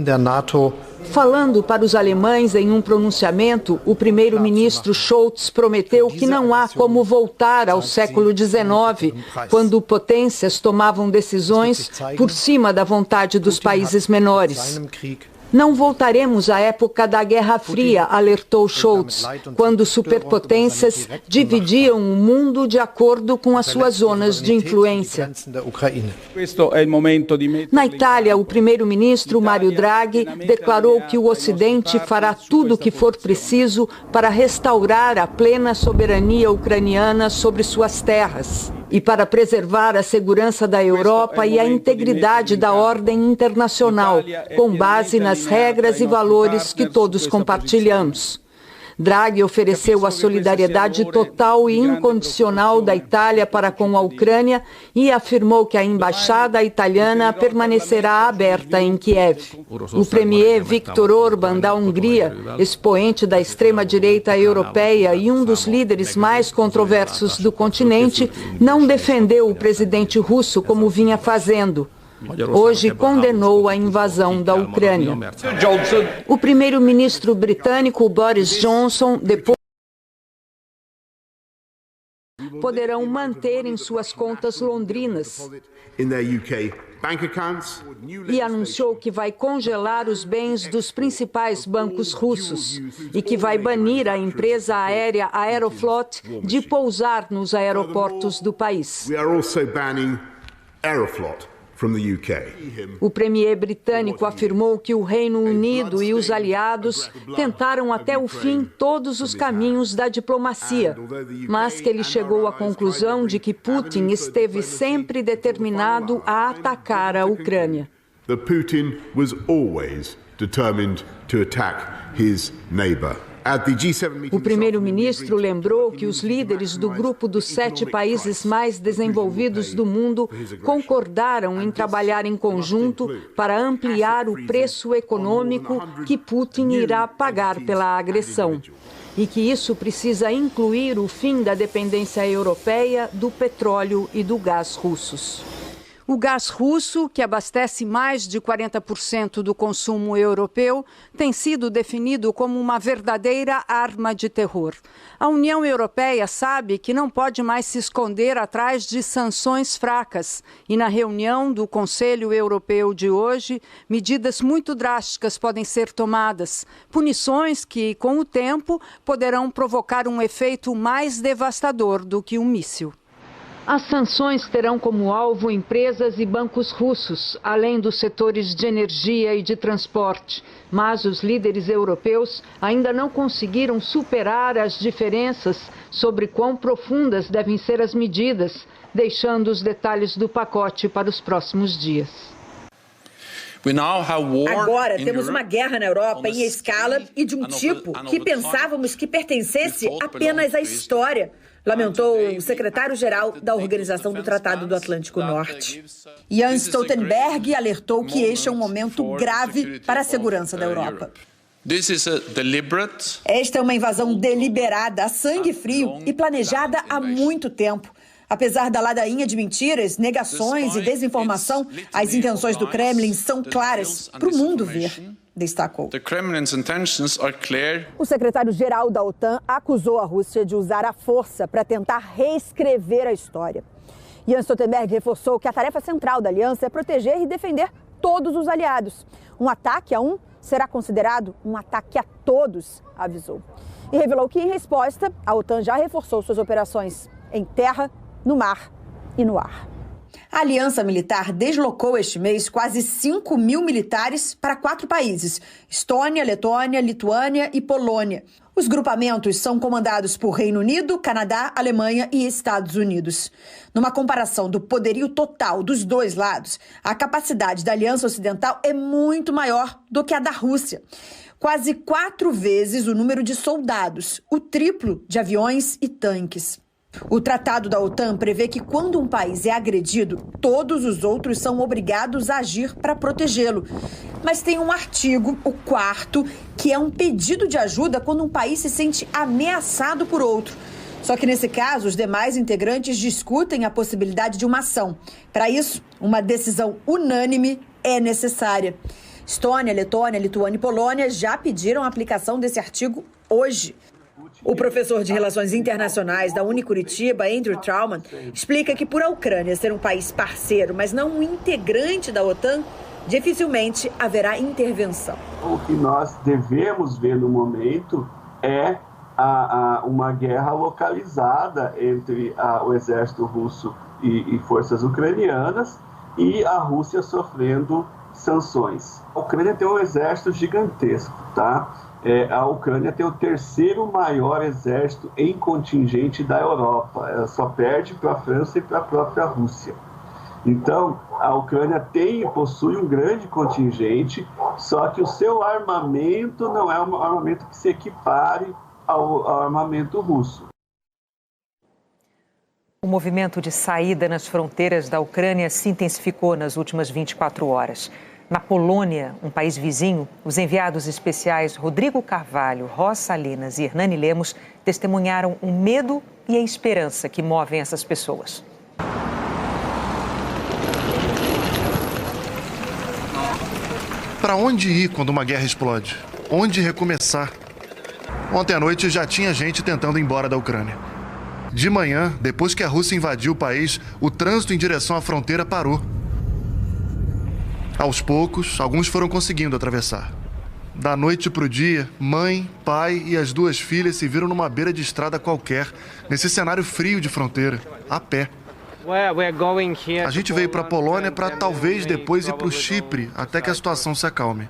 Falando para os alemães em um pronunciamento, o primeiro-ministro Scholz prometeu que não há como voltar ao século XIX, quando potências tomavam decisões por cima da vontade dos países menores. Não voltaremos à época da Guerra Fria, alertou Scholz, quando superpotências dividiam o mundo de acordo com as suas zonas de influência. Na Itália, o primeiro-ministro Mario Draghi declarou que o Ocidente fará tudo o que for preciso para restaurar a plena soberania ucraniana sobre suas terras e para preservar a segurança da Europa e a integridade da ordem internacional, com base nas regras e valores que todos compartilhamos. Draghi ofereceu a solidariedade total e incondicional da Itália para com a Ucrânia e afirmou que a embaixada italiana permanecerá aberta em Kiev. O premier Viktor Orbán da Hungria, expoente da extrema-direita europeia e um dos líderes mais controversos do continente, não defendeu o presidente russo como vinha fazendo. hoje condenou a invasão da Ucrânia. O primeiro-ministro britânico Boris Johnson, depois poderão manter em suas contas londrinas e anunciou que vai congelar os bens dos principais bancos russos e que vai banir a empresa aérea Aeroflot de pousar nos aeroportos do país. O premier britânico afirmou que o Reino Unido e os aliados tentaram até o fim todos os caminhos da diplomacia, mas que ele chegou à conclusão de que Putin esteve sempre determinado a atacar a Ucrânia. Putin was always determined to attack his neighbor. O primeiro-ministro lembrou que os líderes do grupo dos 7 países mais desenvolvidos do mundo concordaram em trabalhar em conjunto para ampliar o preço econômico que Putin irá pagar pela agressão e que isso precisa incluir o fim da dependência europeia do petróleo e do gás russos. O gás russo, que abastece mais de 40% do consumo europeu, tem sido definido como uma verdadeira arma de terror. A União Europeia sabe que não pode mais se esconder atrás de sanções fracas. E na reunião do Conselho Europeu de hoje, medidas muito drásticas podem ser tomadas. Punições que, com o tempo, poderão provocar um efeito mais devastador do que um míssil. As sanções terão como alvo empresas e bancos russos, além dos setores de energia e de transporte. Mas os líderes europeus ainda não conseguiram superar as diferenças sobre quão profundas devem ser as medidas, deixando os detalhes do pacote para os próximos dias. Agora temos uma guerra na Europa em escala e de um tipo que pensávamos que pertencesse apenas à história, lamentou o secretário-geral da Organização do Tratado do Atlântico Norte. Jens Stoltenberg alertou que este é um momento grave para a segurança da Europa. Esta é uma invasão deliberada, a sangue frio e planejada há muito tempo. Apesar da ladainha de mentiras, negações e desinformação, as intenções do Kremlin são claras para o mundo ver, destacou. O secretário-geral da OTAN acusou a Rússia de usar a força para tentar reescrever a história. Jens Stoltenberg reforçou que a tarefa central da aliança é proteger e defender todos os aliados. Um ataque a um será considerado um ataque a todos, avisou. E revelou que, em resposta, a OTAN já reforçou suas operações em terra, no mar e no ar. A aliança militar deslocou este mês quase 5 mil militares para 4 países: Estônia, Letônia, Lituânia e Polônia. Os grupamentos são comandados por Reino Unido, Canadá, Alemanha e Estados Unidos. Numa comparação do poderio total dos dois lados, a capacidade da Aliança Ocidental é muito maior do que a da Rússia. Quase 4 vezes o número de soldados, o triplo de aviões e tanques. O Tratado da OTAN prevê que quando um país é agredido, todos os outros são obrigados a agir para protegê-lo. Mas tem um artigo, o 4º, que é um pedido de ajuda quando um país se sente ameaçado por outro. Só que nesse caso, os demais integrantes discutem a possibilidade de uma ação. Para isso, uma decisão unânime é necessária. Estônia, Letônia, Lituânia e Polônia já pediram a aplicação desse artigo hoje. O professor de Relações Internacionais da Unicuritiba, Andrew Trauman, explica que por a Ucrânia ser um país parceiro, mas não um integrante da OTAN, dificilmente haverá intervenção. O que nós devemos ver no momento é uma guerra localizada entre o exército russo e forças ucranianas e a Rússia sofrendo sanções. A Ucrânia tem um exército gigantesco, tá? A Ucrânia tem o 3º maior exército em contingente da Europa. Ela só perde para a França e para a própria Rússia. Então, a Ucrânia possui um grande contingente, só que o seu armamento não é um armamento que se equipare ao armamento russo. O movimento de saída nas fronteiras da Ucrânia se intensificou nas últimas 24 horas. Na Polônia, um país vizinho, os enviados especiais Rodrigo Carvalho, Rosa Salinas e Hernani Lemos testemunharam o medo e a esperança que movem essas pessoas. Para onde ir quando uma guerra explode? Onde recomeçar? Ontem à noite já tinha gente tentando ir embora da Ucrânia. De manhã, depois que a Rússia invadiu o país, o trânsito em direção à fronteira parou. Aos poucos, alguns foram conseguindo atravessar. Da noite para o dia, mãe, pai e as 2 filhas se viram numa beira de estrada qualquer, nesse cenário frio de fronteira, a pé. A gente veio para a Polônia para talvez depois ir para o Chipre, até que a situação se acalme.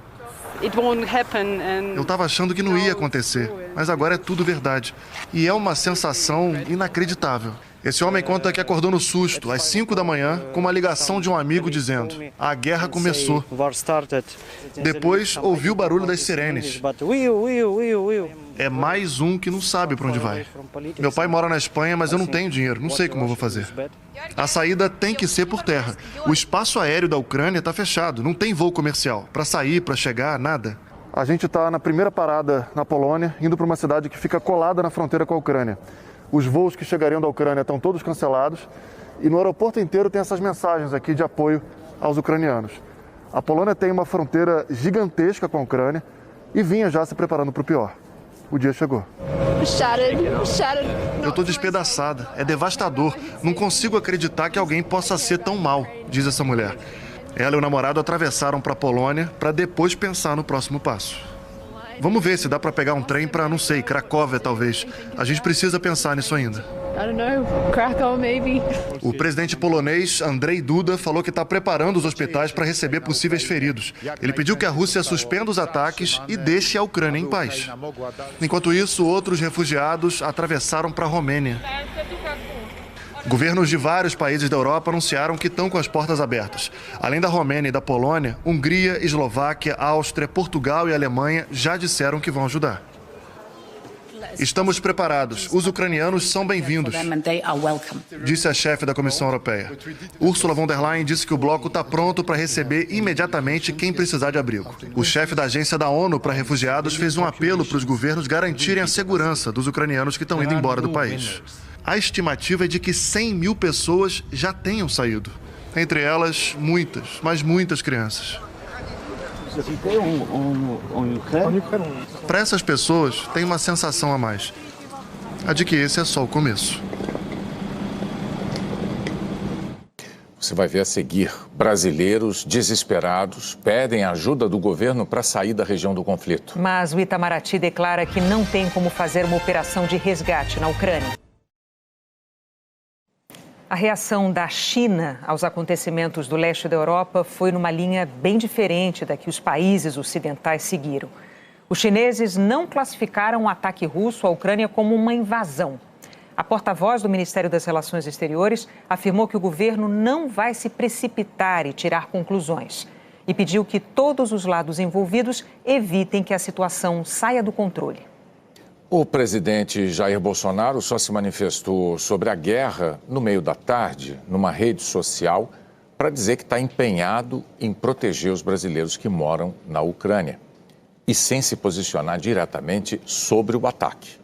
Eu estava achando que não ia acontecer, mas agora é tudo verdade. E é uma sensação inacreditável. Esse homem conta que acordou no susto, às 5 da manhã, com uma ligação de um amigo dizendo: a guerra começou. Depois, ouviu o barulho das sirenes. É mais um que não sabe para onde vai. Meu pai mora na Espanha, mas eu não tenho dinheiro, não sei como eu vou fazer. A saída tem que ser por terra. O espaço aéreo da Ucrânia está fechado, não tem voo comercial. Para sair, para chegar, nada. A gente está na primeira parada na Polônia, indo para uma cidade que fica colada na fronteira com a Ucrânia. Os voos que chegariam da Ucrânia estão todos cancelados e no aeroporto inteiro tem essas mensagens aqui de apoio aos ucranianos. A Polônia tem uma fronteira gigantesca com a Ucrânia e vinha já se preparando para o pior. O dia chegou. Eu estou despedaçada, é devastador. Não consigo acreditar que alguém possa ser tão mal, diz essa mulher. Ela e o namorado atravessaram para a Polônia para depois pensar no próximo passo. Vamos ver se dá para pegar um trem para, não sei, Cracóvia talvez. A gente precisa pensar nisso ainda. O presidente polonês Andrzej Duda falou que está preparando os hospitais para receber possíveis feridos. Ele pediu que a Rússia suspenda os ataques e deixe a Ucrânia em paz. Enquanto isso, outros refugiados atravessaram para a Romênia. Governos de vários países da Europa anunciaram que estão com as portas abertas. Além da Romênia e da Polônia, Hungria, Eslováquia, Áustria, Portugal e Alemanha já disseram que vão ajudar. Estamos preparados. Os ucranianos são bem-vindos, disse a chefe da Comissão Europeia. Ursula von der Leyen disse que o bloco está pronto para receber imediatamente quem precisar de abrigo. O chefe da Agência da ONU para Refugiados fez um apelo para os governos garantirem a segurança dos ucranianos que estão indo embora do país. A estimativa é de que 100 mil pessoas já tenham saído. Entre elas, muitas, mas muitas crianças. Para essas pessoas, tem uma sensação a mais. A de que esse é só o começo. Você vai ver a seguir. Brasileiros desesperados pedem ajuda do governo para sair da região do conflito. Mas o Itamaraty declara que não tem como fazer uma operação de resgate na Ucrânia. A reação da China aos acontecimentos do leste da Europa foi numa linha bem diferente da que os países ocidentais seguiram. Os chineses não classificaram o ataque russo à Ucrânia como uma invasão. A porta-voz do Ministério das Relações Exteriores afirmou que o governo não vai se precipitar e tirar conclusões e pediu que todos os lados envolvidos evitem que a situação saia do controle. O presidente Jair Bolsonaro só se manifestou sobre a guerra no meio da tarde, numa rede social, para dizer que está empenhado em proteger os brasileiros que moram na Ucrânia e sem se posicionar diretamente sobre o ataque.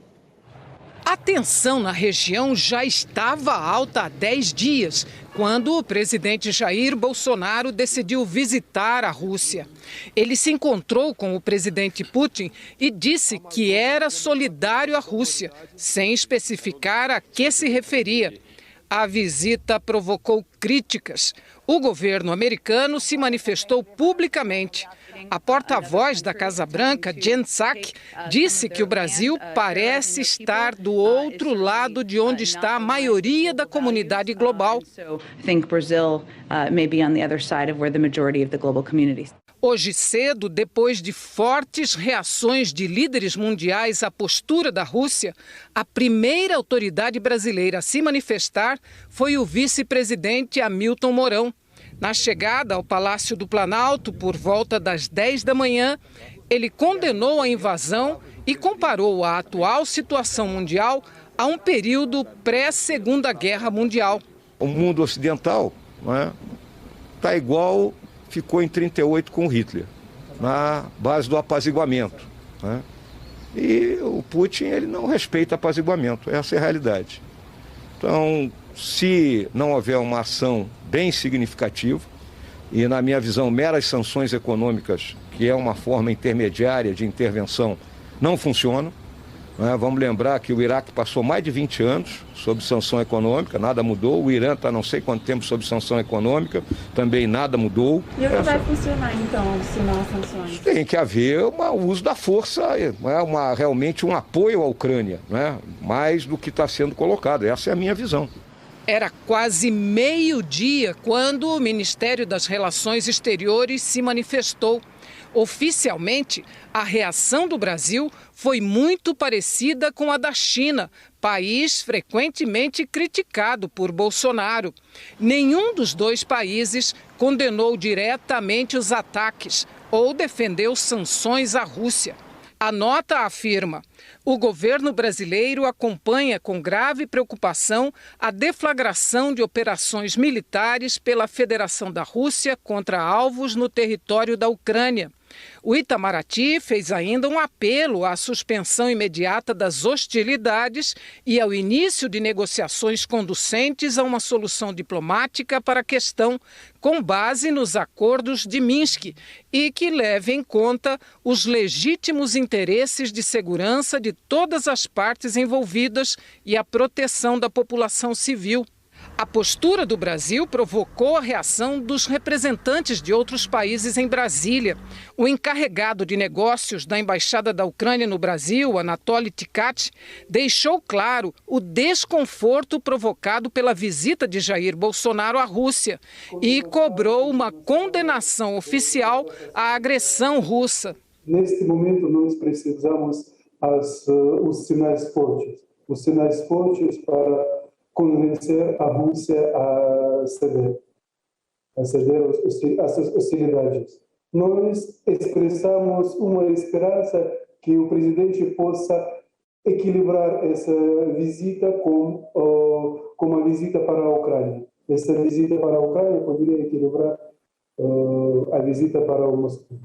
A tensão na região já estava alta há 10 dias, quando o presidente Jair Bolsonaro decidiu visitar a Rússia. Ele se encontrou com o presidente Putin e disse que era solidário à Rússia, sem especificar a que se referia. A visita provocou críticas. O governo americano se manifestou publicamente. A porta-voz da Casa Branca, Jen Psaki, disse que o Brasil parece estar do outro lado de onde está a maioria da comunidade global. Hoje cedo, depois de fortes reações de líderes mundiais à postura da Rússia, a primeira autoridade brasileira a se manifestar foi o vice-presidente Hamilton Mourão. Na chegada ao Palácio do Planalto, por volta das 10 da manhã, ele condenou a invasão e comparou a atual situação mundial a um período pré-Segunda Guerra Mundial. O mundo ocidental está igual ficou em 1938 com Hitler, na base do apaziguamento. E o Putin ele não respeita apaziguamento, essa é a realidade. Então, se não houver uma ação bem significativa, e na minha visão, meras sanções econômicas que é uma forma intermediária de intervenção, não funcionam. Vamos lembrar que o Iraque passou mais de 20 anos sob sanção econômica, nada mudou. O Irã está não sei quanto tempo sob sanção econômica, também nada mudou. E o que vai funcionar, então, se não as sanções? Tem que haver o uso da força, realmente um apoio à Ucrânia, mais do que está sendo colocado. Essa é a minha visão. Era quase meio-dia quando o Ministério das Relações Exteriores se manifestou. Oficialmente, a reação do Brasil foi muito parecida com a da China, país frequentemente criticado por Bolsonaro. Nenhum dos dois países condenou diretamente os ataques ou defendeu sanções à Rússia. A nota afirma: o governo brasileiro acompanha com grave preocupação a deflagração de operações militares pela Federação da Rússia contra alvos no território da Ucrânia. O Itamaraty fez ainda um apelo à suspensão imediata das hostilidades e ao início de negociações conducentes a uma solução diplomática para a questão, com base nos acordos de Minsk, e que leve em conta os legítimos interesses de segurança de todas as partes envolvidas e a proteção da população civil. A postura do Brasil provocou a reação dos representantes de outros países em Brasília. O encarregado de negócios da Embaixada da Ucrânia no Brasil, Anatoly Tkach, deixou claro o desconforto provocado pela visita de Jair Bolsonaro à Rússia e cobrou uma condenação oficial à agressão russa. Neste momento, nós precisamos os sinais fortes para convencer a Rússia a ceder às hostilidades. Nós expressamos uma esperança que o presidente possa equilibrar essa visita com uma visita para a Ucrânia. Essa visita para a Ucrânia poderia equilibrar a visita para o Moscou.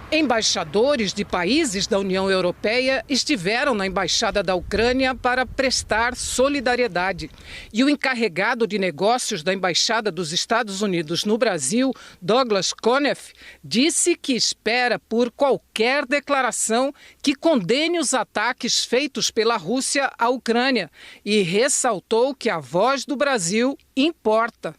Embaixadores de países da União Europeia estiveram na Embaixada da Ucrânia para prestar solidariedade. E o encarregado de negócios da Embaixada dos Estados Unidos no Brasil, Douglas Conniff, disse que espera por qualquer declaração que condene os ataques feitos pela Rússia à Ucrânia e ressaltou que a voz do Brasil importa.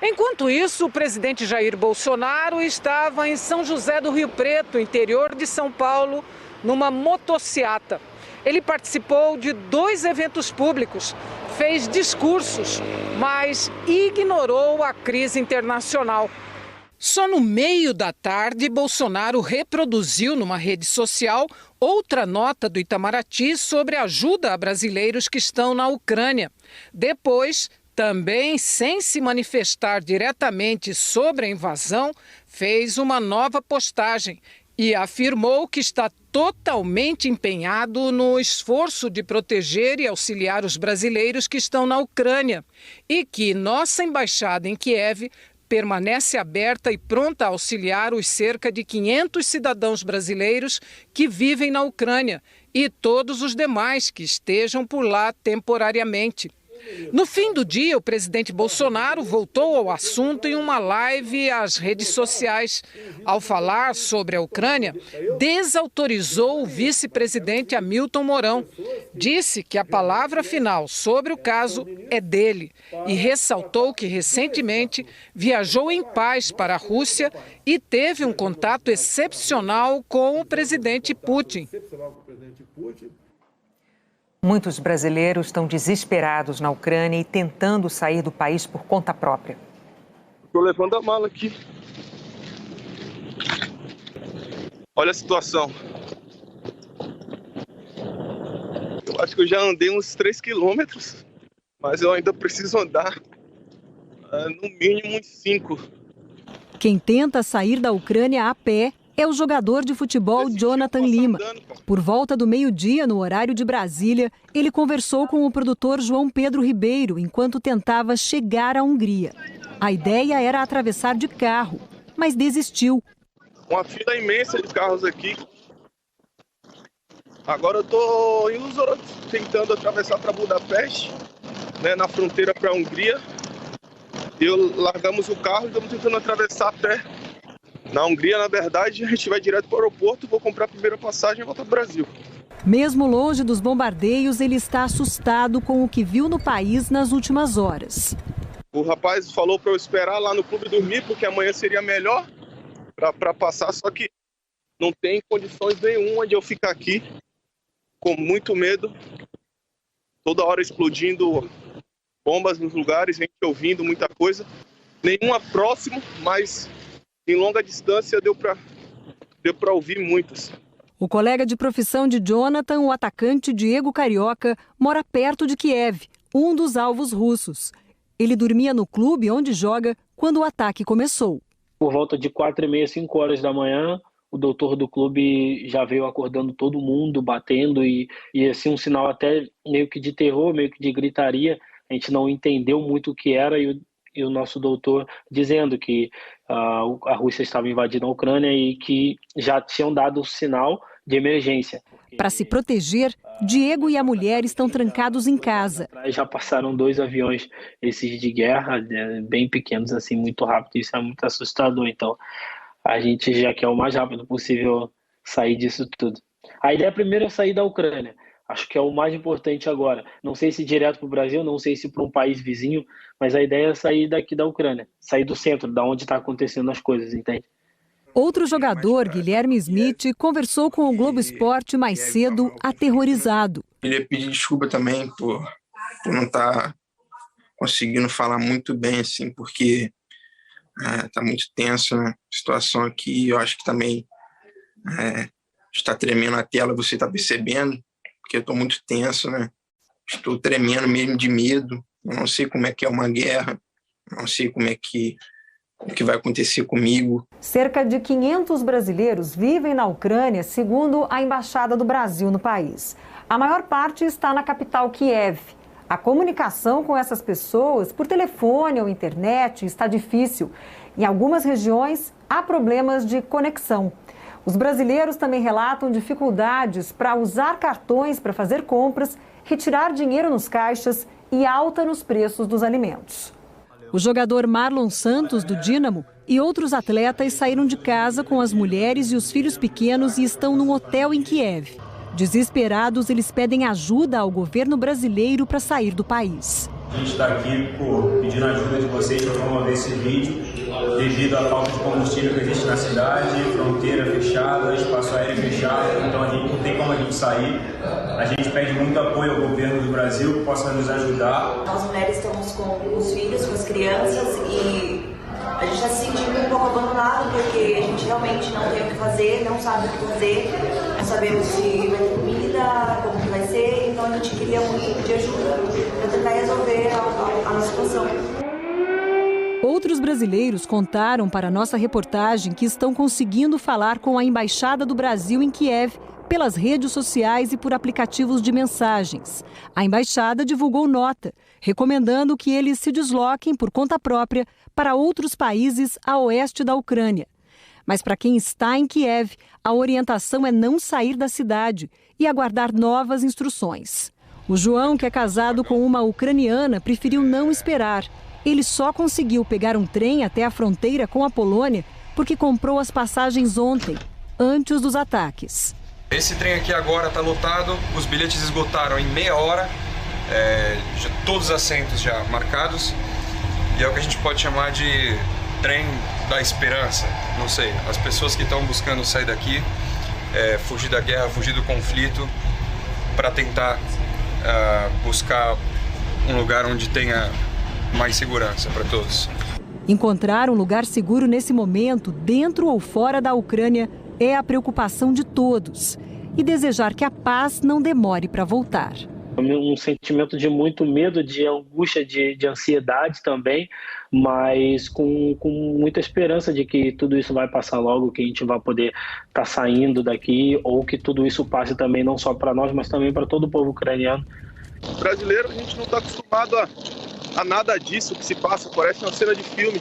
Enquanto isso, o presidente Jair Bolsonaro estava em São José do Rio Preto, interior de São Paulo, numa motociata. Ele participou de 2 eventos públicos, fez discursos, mas ignorou a crise internacional. Só no meio da tarde, Bolsonaro reproduziu numa rede social outra nota do Itamaraty sobre ajuda a brasileiros que estão na Ucrânia. Depois, também sem se manifestar diretamente sobre a invasão, fez uma nova postagem e afirmou que está totalmente empenhado no esforço de proteger e auxiliar os brasileiros que estão na Ucrânia e que nossa embaixada em Kiev permanece aberta e pronta a auxiliar os cerca de 500 cidadãos brasileiros que vivem na Ucrânia e todos os demais que estejam por lá temporariamente. No fim do dia, o presidente Bolsonaro voltou ao assunto em uma live às redes sociais. Ao falar sobre a Ucrânia, desautorizou o vice-presidente Hamilton Mourão. Disse que a palavra final sobre o caso é dele e ressaltou que recentemente viajou em paz para a Rússia e teve um contato excepcional com o presidente Putin. Muitos brasileiros estão desesperados na Ucrânia e tentando sair do país por conta própria. Estou levando a mala aqui. Olha a situação. Eu acho que eu já andei uns 3 quilômetros, mas eu ainda preciso andar no mínimo uns 5. Quem tenta sair da Ucrânia a pé é o jogador de futebol Jonathan Lima. Por volta do meio-dia, no horário de Brasília, ele conversou com o produtor João Pedro Ribeiro enquanto tentava chegar à Hungria. A ideia era atravessar de carro, mas desistiu. Uma fila imensa de carros aqui. Agora eu estou em Uzhorod, tentando atravessar para Budapeste, na fronteira para a Hungria. Largamos o carro e estamos tentando atravessar a pé Na Hungria, na verdade, a gente vai direto para o aeroporto, vou comprar a primeira passagem e voltar para o Brasil. Mesmo longe dos bombardeios, ele está assustado com o que viu no país nas últimas horas. O rapaz falou para eu esperar lá no clube dormir, porque amanhã seria melhor para passar, só que não tem condições nenhuma de eu ficar aqui com muito medo, toda hora explodindo bombas nos lugares, gente ouvindo muita coisa. Nenhuma próximo, mas em longa distância deu para ouvir muitas. O colega de profissão de Jonathan, o atacante Diego Carioca, mora perto de Kiev, um dos alvos russos. Ele dormia no clube onde joga quando o ataque começou. Por volta de 4h30, 5 horas da manhã, o doutor do clube já veio acordando todo mundo, batendo e assim um sinal até meio que de terror, meio que de gritaria. A gente não entendeu muito o que era e o nosso doutor dizendo que a Rússia estava invadindo a Ucrânia e que já tinham dado o sinal de emergência. Para se proteger, Diego e a mulher estão trancados em casa. Já passaram 2 aviões, esses de guerra, bem pequenos, assim, muito rápido. Isso é muito assustador. Então, a gente já quer o mais rápido possível sair disso tudo. A ideia primeiro é sair da Ucrânia. Acho que é o mais importante agora. Não sei se direto para o Brasil, não sei se para um país vizinho, mas a ideia é sair daqui da Ucrânia, sair do centro, da onde está acontecendo as coisas, entende? Outro jogador, Guilherme Smith, conversou com o Globo Esporte mais cedo, aterrorizado. Queria pedir desculpa também por não estar conseguindo falar muito bem, assim, porque está muito tensa a situação aqui. Eu acho que também está tremendo a tela, você está percebendo, porque eu estou muito tenso, né? Estou tremendo mesmo de medo. Eu não sei como é que é uma guerra, não sei como é o que vai acontecer comigo. Cerca de 500 brasileiros vivem na Ucrânia, segundo a Embaixada do Brasil no país. A maior parte está na capital Kiev. A comunicação com essas pessoas por telefone ou internet está difícil. Em algumas regiões, há problemas de conexão. Os brasileiros também relatam dificuldades para usar cartões para fazer compras, retirar dinheiro nos caixas e alta nos preços dos alimentos. O jogador Marlon Santos, do Dínamo, e outros atletas saíram de casa com as mulheres e os filhos pequenos e estão num hotel em Kiev. Desesperados, eles pedem ajuda ao governo brasileiro para sair do país. A gente está aqui pedindo ajuda de vocês para promover esse vídeo, devido à falta de combustível que existe na cidade, fronteira fechada, espaço aéreo fechado, então a gente não tem como a gente sair. A gente pede muito apoio ao governo do Brasil que possa nos ajudar. Nós mulheres estamos com os filhos, com as crianças e a gente está se sentindo um pouco abandonado porque a gente realmente não tem o que fazer, não sabe o que fazer, não sabemos se vai ter comida, como que vai ser, então a gente queria muito pedir ajuda para tentar resolver a nossa situação. Outros brasileiros contaram para a nossa reportagem que estão conseguindo falar com a Embaixada do Brasil em Kiev pelas redes sociais e por aplicativos de mensagens. A embaixada divulgou nota, recomendando que eles se desloquem por conta própria para outros países a oeste da Ucrânia. Mas para quem está em Kiev, a orientação é não sair da cidade e aguardar novas instruções. O João, que é casado com uma ucraniana, preferiu não esperar. Ele só conseguiu pegar um trem até a fronteira com a Polônia porque comprou as passagens ontem, antes dos ataques. Esse trem aqui agora está lotado, os bilhetes esgotaram em meia hora, todos os assentos já marcados, e é o que a gente pode chamar de trem da esperança. Não sei, as pessoas que estão buscando sair daqui, fugir da guerra, fugir do conflito, para tentar buscar um lugar onde tenha mais segurança para todos. Encontrar um lugar seguro nesse momento, dentro ou fora da Ucrânia, é a preocupação de todos. E desejar que a paz não demore para voltar. Um sentimento de muito medo, de angústia, de ansiedade também, mas com muita esperança de que tudo isso vai passar logo, que a gente vai poder estar saindo daqui, ou que tudo isso passe também não só para nós, mas também para todo o povo ucraniano. Brasileiro, a gente não está acostumado a nada disso que se passa, parece uma cena de filme.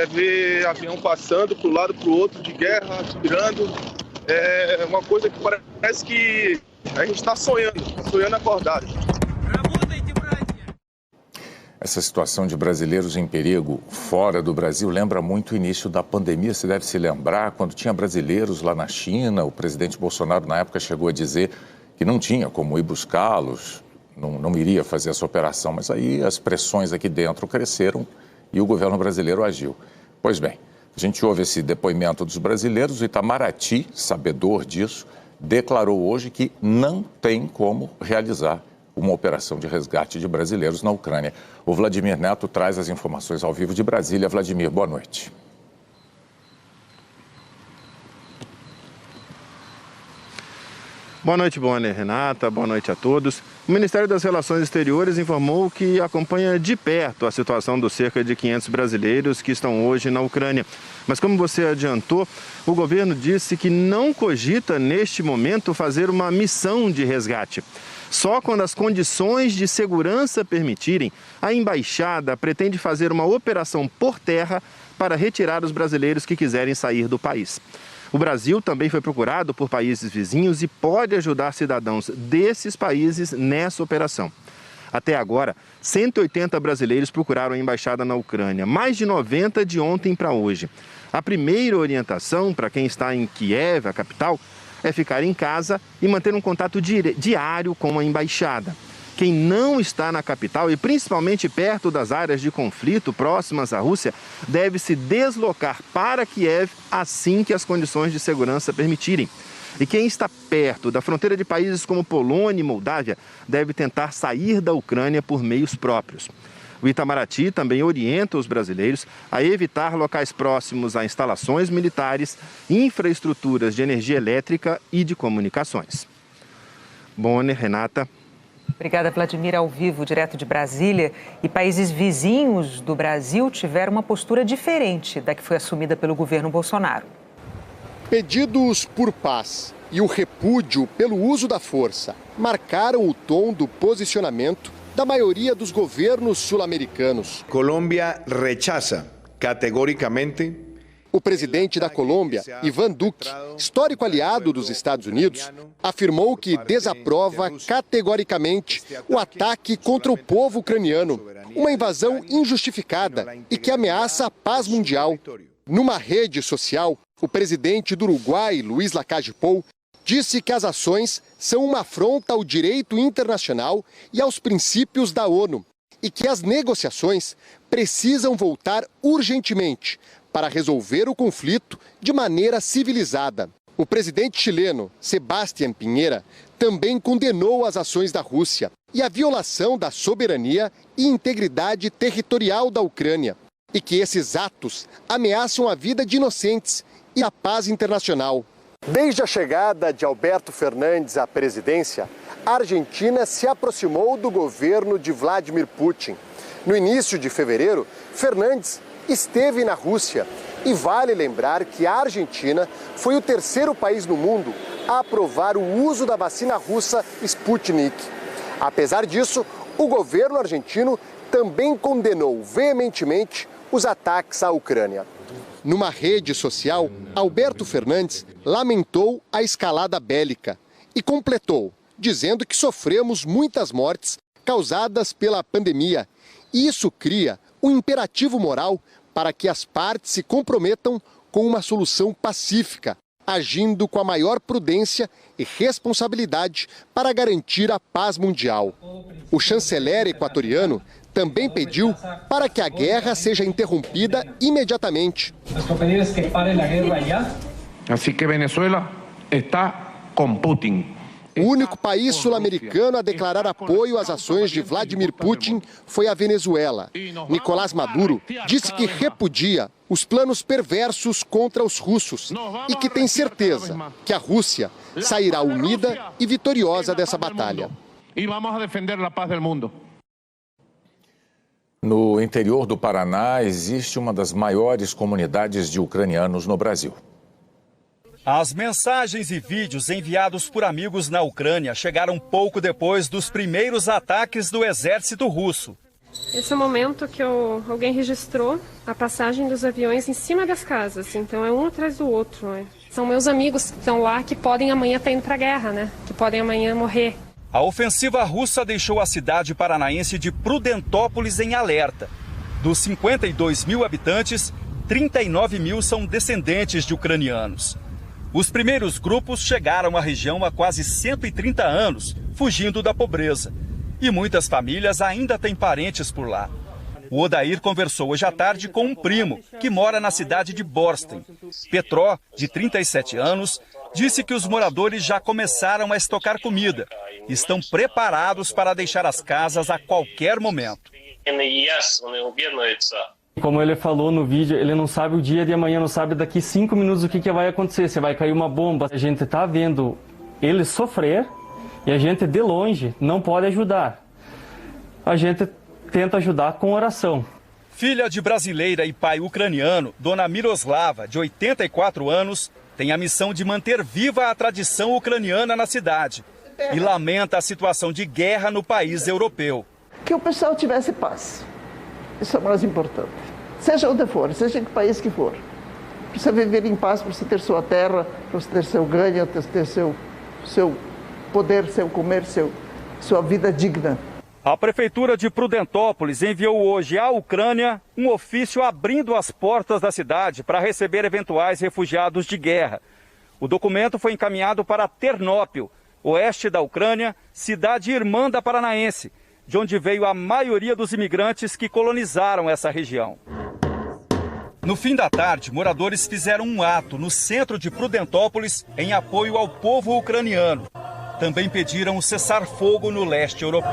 Ver avião passando para um lado para o outro de guerra, atirando, é uma coisa que parece que a gente está sonhando acordado. Essa situação de brasileiros em perigo fora do Brasil lembra muito o início da pandemia. Você deve se lembrar, quando tinha brasileiros lá na China, o presidente Bolsonaro na época chegou a dizer que não tinha como ir buscá-los, não iria fazer essa operação. Mas aí as pressões aqui dentro cresceram e o governo brasileiro agiu. Pois bem, a gente ouve esse depoimento dos brasileiros. O Itamaraty, sabedor disso, declarou hoje que não tem como realizar uma operação de resgate de brasileiros na Ucrânia. O Vladimir Neto traz as informações ao vivo de Brasília. Vladimir, boa noite. Boa noite, Bonner, Renata, boa noite a todos. O Ministério das Relações Exteriores informou que acompanha de perto a situação dos cerca de 500 brasileiros que estão hoje na Ucrânia. Mas como você adiantou, o governo disse que não cogita, neste momento, fazer uma missão de resgate. Só quando as condições de segurança permitirem, a embaixada pretende fazer uma operação por terra para retirar os brasileiros que quiserem sair do país. O Brasil também foi procurado por países vizinhos e pode ajudar cidadãos desses países nessa operação. Até agora, 180 brasileiros procuraram a embaixada na Ucrânia, mais de 90 de ontem para hoje. A primeira orientação para quem está em Kiev, a capital, é ficar em casa e manter um contato diário com a embaixada. Quem não está na capital e principalmente perto das áreas de conflito próximas à Rússia deve se deslocar para Kiev assim que as condições de segurança permitirem. E quem está perto da fronteira de países como Polônia e Moldávia deve tentar sair da Ucrânia por meios próprios. O Itamaraty também orienta os brasileiros a evitar locais próximos a instalações militares, infraestruturas de energia elétrica e de comunicações. Bonner, Renata. Obrigada, Vladimir, ao vivo, direto de Brasília. E países vizinhos do Brasil tiveram uma postura diferente da que foi assumida pelo governo Bolsonaro. Pedidos por paz e o repúdio pelo uso da força marcaram o tom do posicionamento da maioria dos governos sul-americanos. Colômbia rechaça categoricamente. O presidente da Colômbia, Iván Duque, histórico aliado dos Estados Unidos, afirmou que desaprova categoricamente o ataque contra o povo ucraniano, uma invasão injustificada e que ameaça a paz mundial. Numa rede social, o presidente do Uruguai, Luiz Lacalle Pou, disse que as ações são uma afronta ao direito internacional e aos princípios da ONU e que as negociações precisam voltar urgentemente para resolver o conflito de maneira civilizada. O presidente chileno, Sebastián Piñera, também condenou as ações da Rússia e a violação da soberania e integridade territorial da Ucrânia e que esses atos ameaçam a vida de inocentes e a paz internacional. Desde a chegada de Alberto Fernandes à presidência, a Argentina se aproximou do governo de Vladimir Putin. No início de fevereiro, Fernandes esteve na Rússia e vale lembrar que a Argentina foi o terceiro país no mundo a aprovar o uso da vacina russa Sputnik. Apesar disso, o governo argentino também condenou veementemente os ataques à Ucrânia. Numa rede social, Alberto Fernandes lamentou a escalada bélica e completou, dizendo que sofremos muitas mortes causadas pela pandemia. E isso cria um imperativo moral para que as partes se comprometam com uma solução pacífica, agindo com a maior prudência e responsabilidade para garantir a paz mundial. O chanceler equatoriano também pediu para que a guerra seja interrompida imediatamente. Assim que Venezuela está com Putin. O único país sul-americano a declarar apoio às ações de Vladimir Putin foi a Venezuela. Nicolás Maduro disse que repudia os planos perversos contra os russos e que tem certeza que a Rússia sairá unida e vitoriosa dessa batalha. E vamos a defender a paz do mundo. No interior do Paraná, existe uma das maiores comunidades de ucranianos no Brasil. As mensagens e vídeos enviados por amigos na Ucrânia chegaram pouco depois dos primeiros ataques do exército russo. Esse é o momento que alguém registrou a passagem dos aviões em cima das casas, então é um atrás do outro. São meus amigos que estão lá, que podem amanhã estar indo para a guerra, que podem amanhã morrer. A ofensiva russa deixou a cidade paranaense de Prudentópolis em alerta. Dos 52 mil habitantes, 39 mil são descendentes de ucranianos. Os primeiros grupos chegaram à região há quase 130 anos, fugindo da pobreza. E muitas famílias ainda têm parentes por lá. O Odair conversou hoje à tarde com um primo, que mora na cidade de Borsten. Petró, de 37 anos, disse que os moradores já começaram a estocar comida. Estão preparados para deixar as casas a qualquer momento. Como ele falou no vídeo, ele não sabe o dia de amanhã, não sabe daqui 5 minutos o que vai acontecer, se vai cair uma bomba. A gente está vendo ele sofrer e a gente de longe não pode ajudar. A gente tenta ajudar com oração. Filha de brasileira e pai ucraniano, dona Miroslava, de 84 anos, tem a missão de manter viva a tradição ucraniana na cidade e lamenta a situação de guerra no país europeu. Que o pessoal tivesse paz. Isso é o mais importante. Seja onde for, seja em que país que for. Precisa viver em paz, precisa ter sua terra, precisa ter seu ganho, ter seu poder, seu comer, sua vida digna. A Prefeitura de Prudentópolis enviou hoje à Ucrânia um ofício abrindo as portas da cidade para receber eventuais refugiados de guerra. O documento foi encaminhado para Ternópil, oeste da Ucrânia, cidade irmã da Paranaense, de onde veio a maioria dos imigrantes que colonizaram essa região. No fim da tarde, moradores fizeram um ato no centro de Prudentópolis em apoio ao povo ucraniano. Também pediram o cessar-fogo no leste europeu.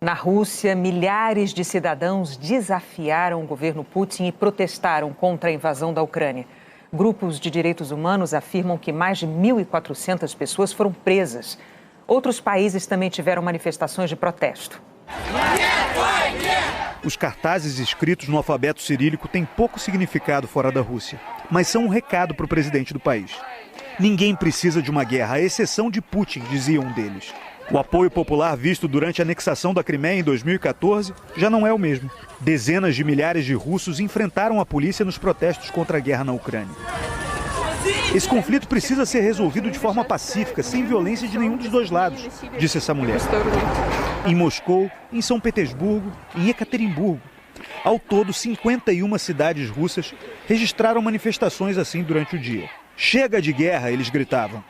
Na Rússia, milhares de cidadãos desafiaram o governo Putin e protestaram contra a invasão da Ucrânia. Grupos de direitos humanos afirmam que mais de 1.400 pessoas foram presas. Outros países também tiveram manifestações de protesto. Os cartazes escritos no alfabeto cirílico têm pouco significado fora da Rússia, mas são um recado para o presidente do país. Ninguém precisa de uma guerra, à exceção de Putin, dizia um deles. O apoio popular visto durante a anexação da Crimeia em 2014 já não é o mesmo. Dezenas de milhares de russos enfrentaram a polícia nos protestos contra a guerra na Ucrânia. Esse conflito precisa ser resolvido de forma pacífica, sem violência de nenhum dos dois lados, disse essa mulher. Em Moscou, em São Petersburgo, em Ekaterimburgo. Ao todo, 51 cidades russas registraram manifestações assim durante o dia. Chega de guerra, eles gritavam.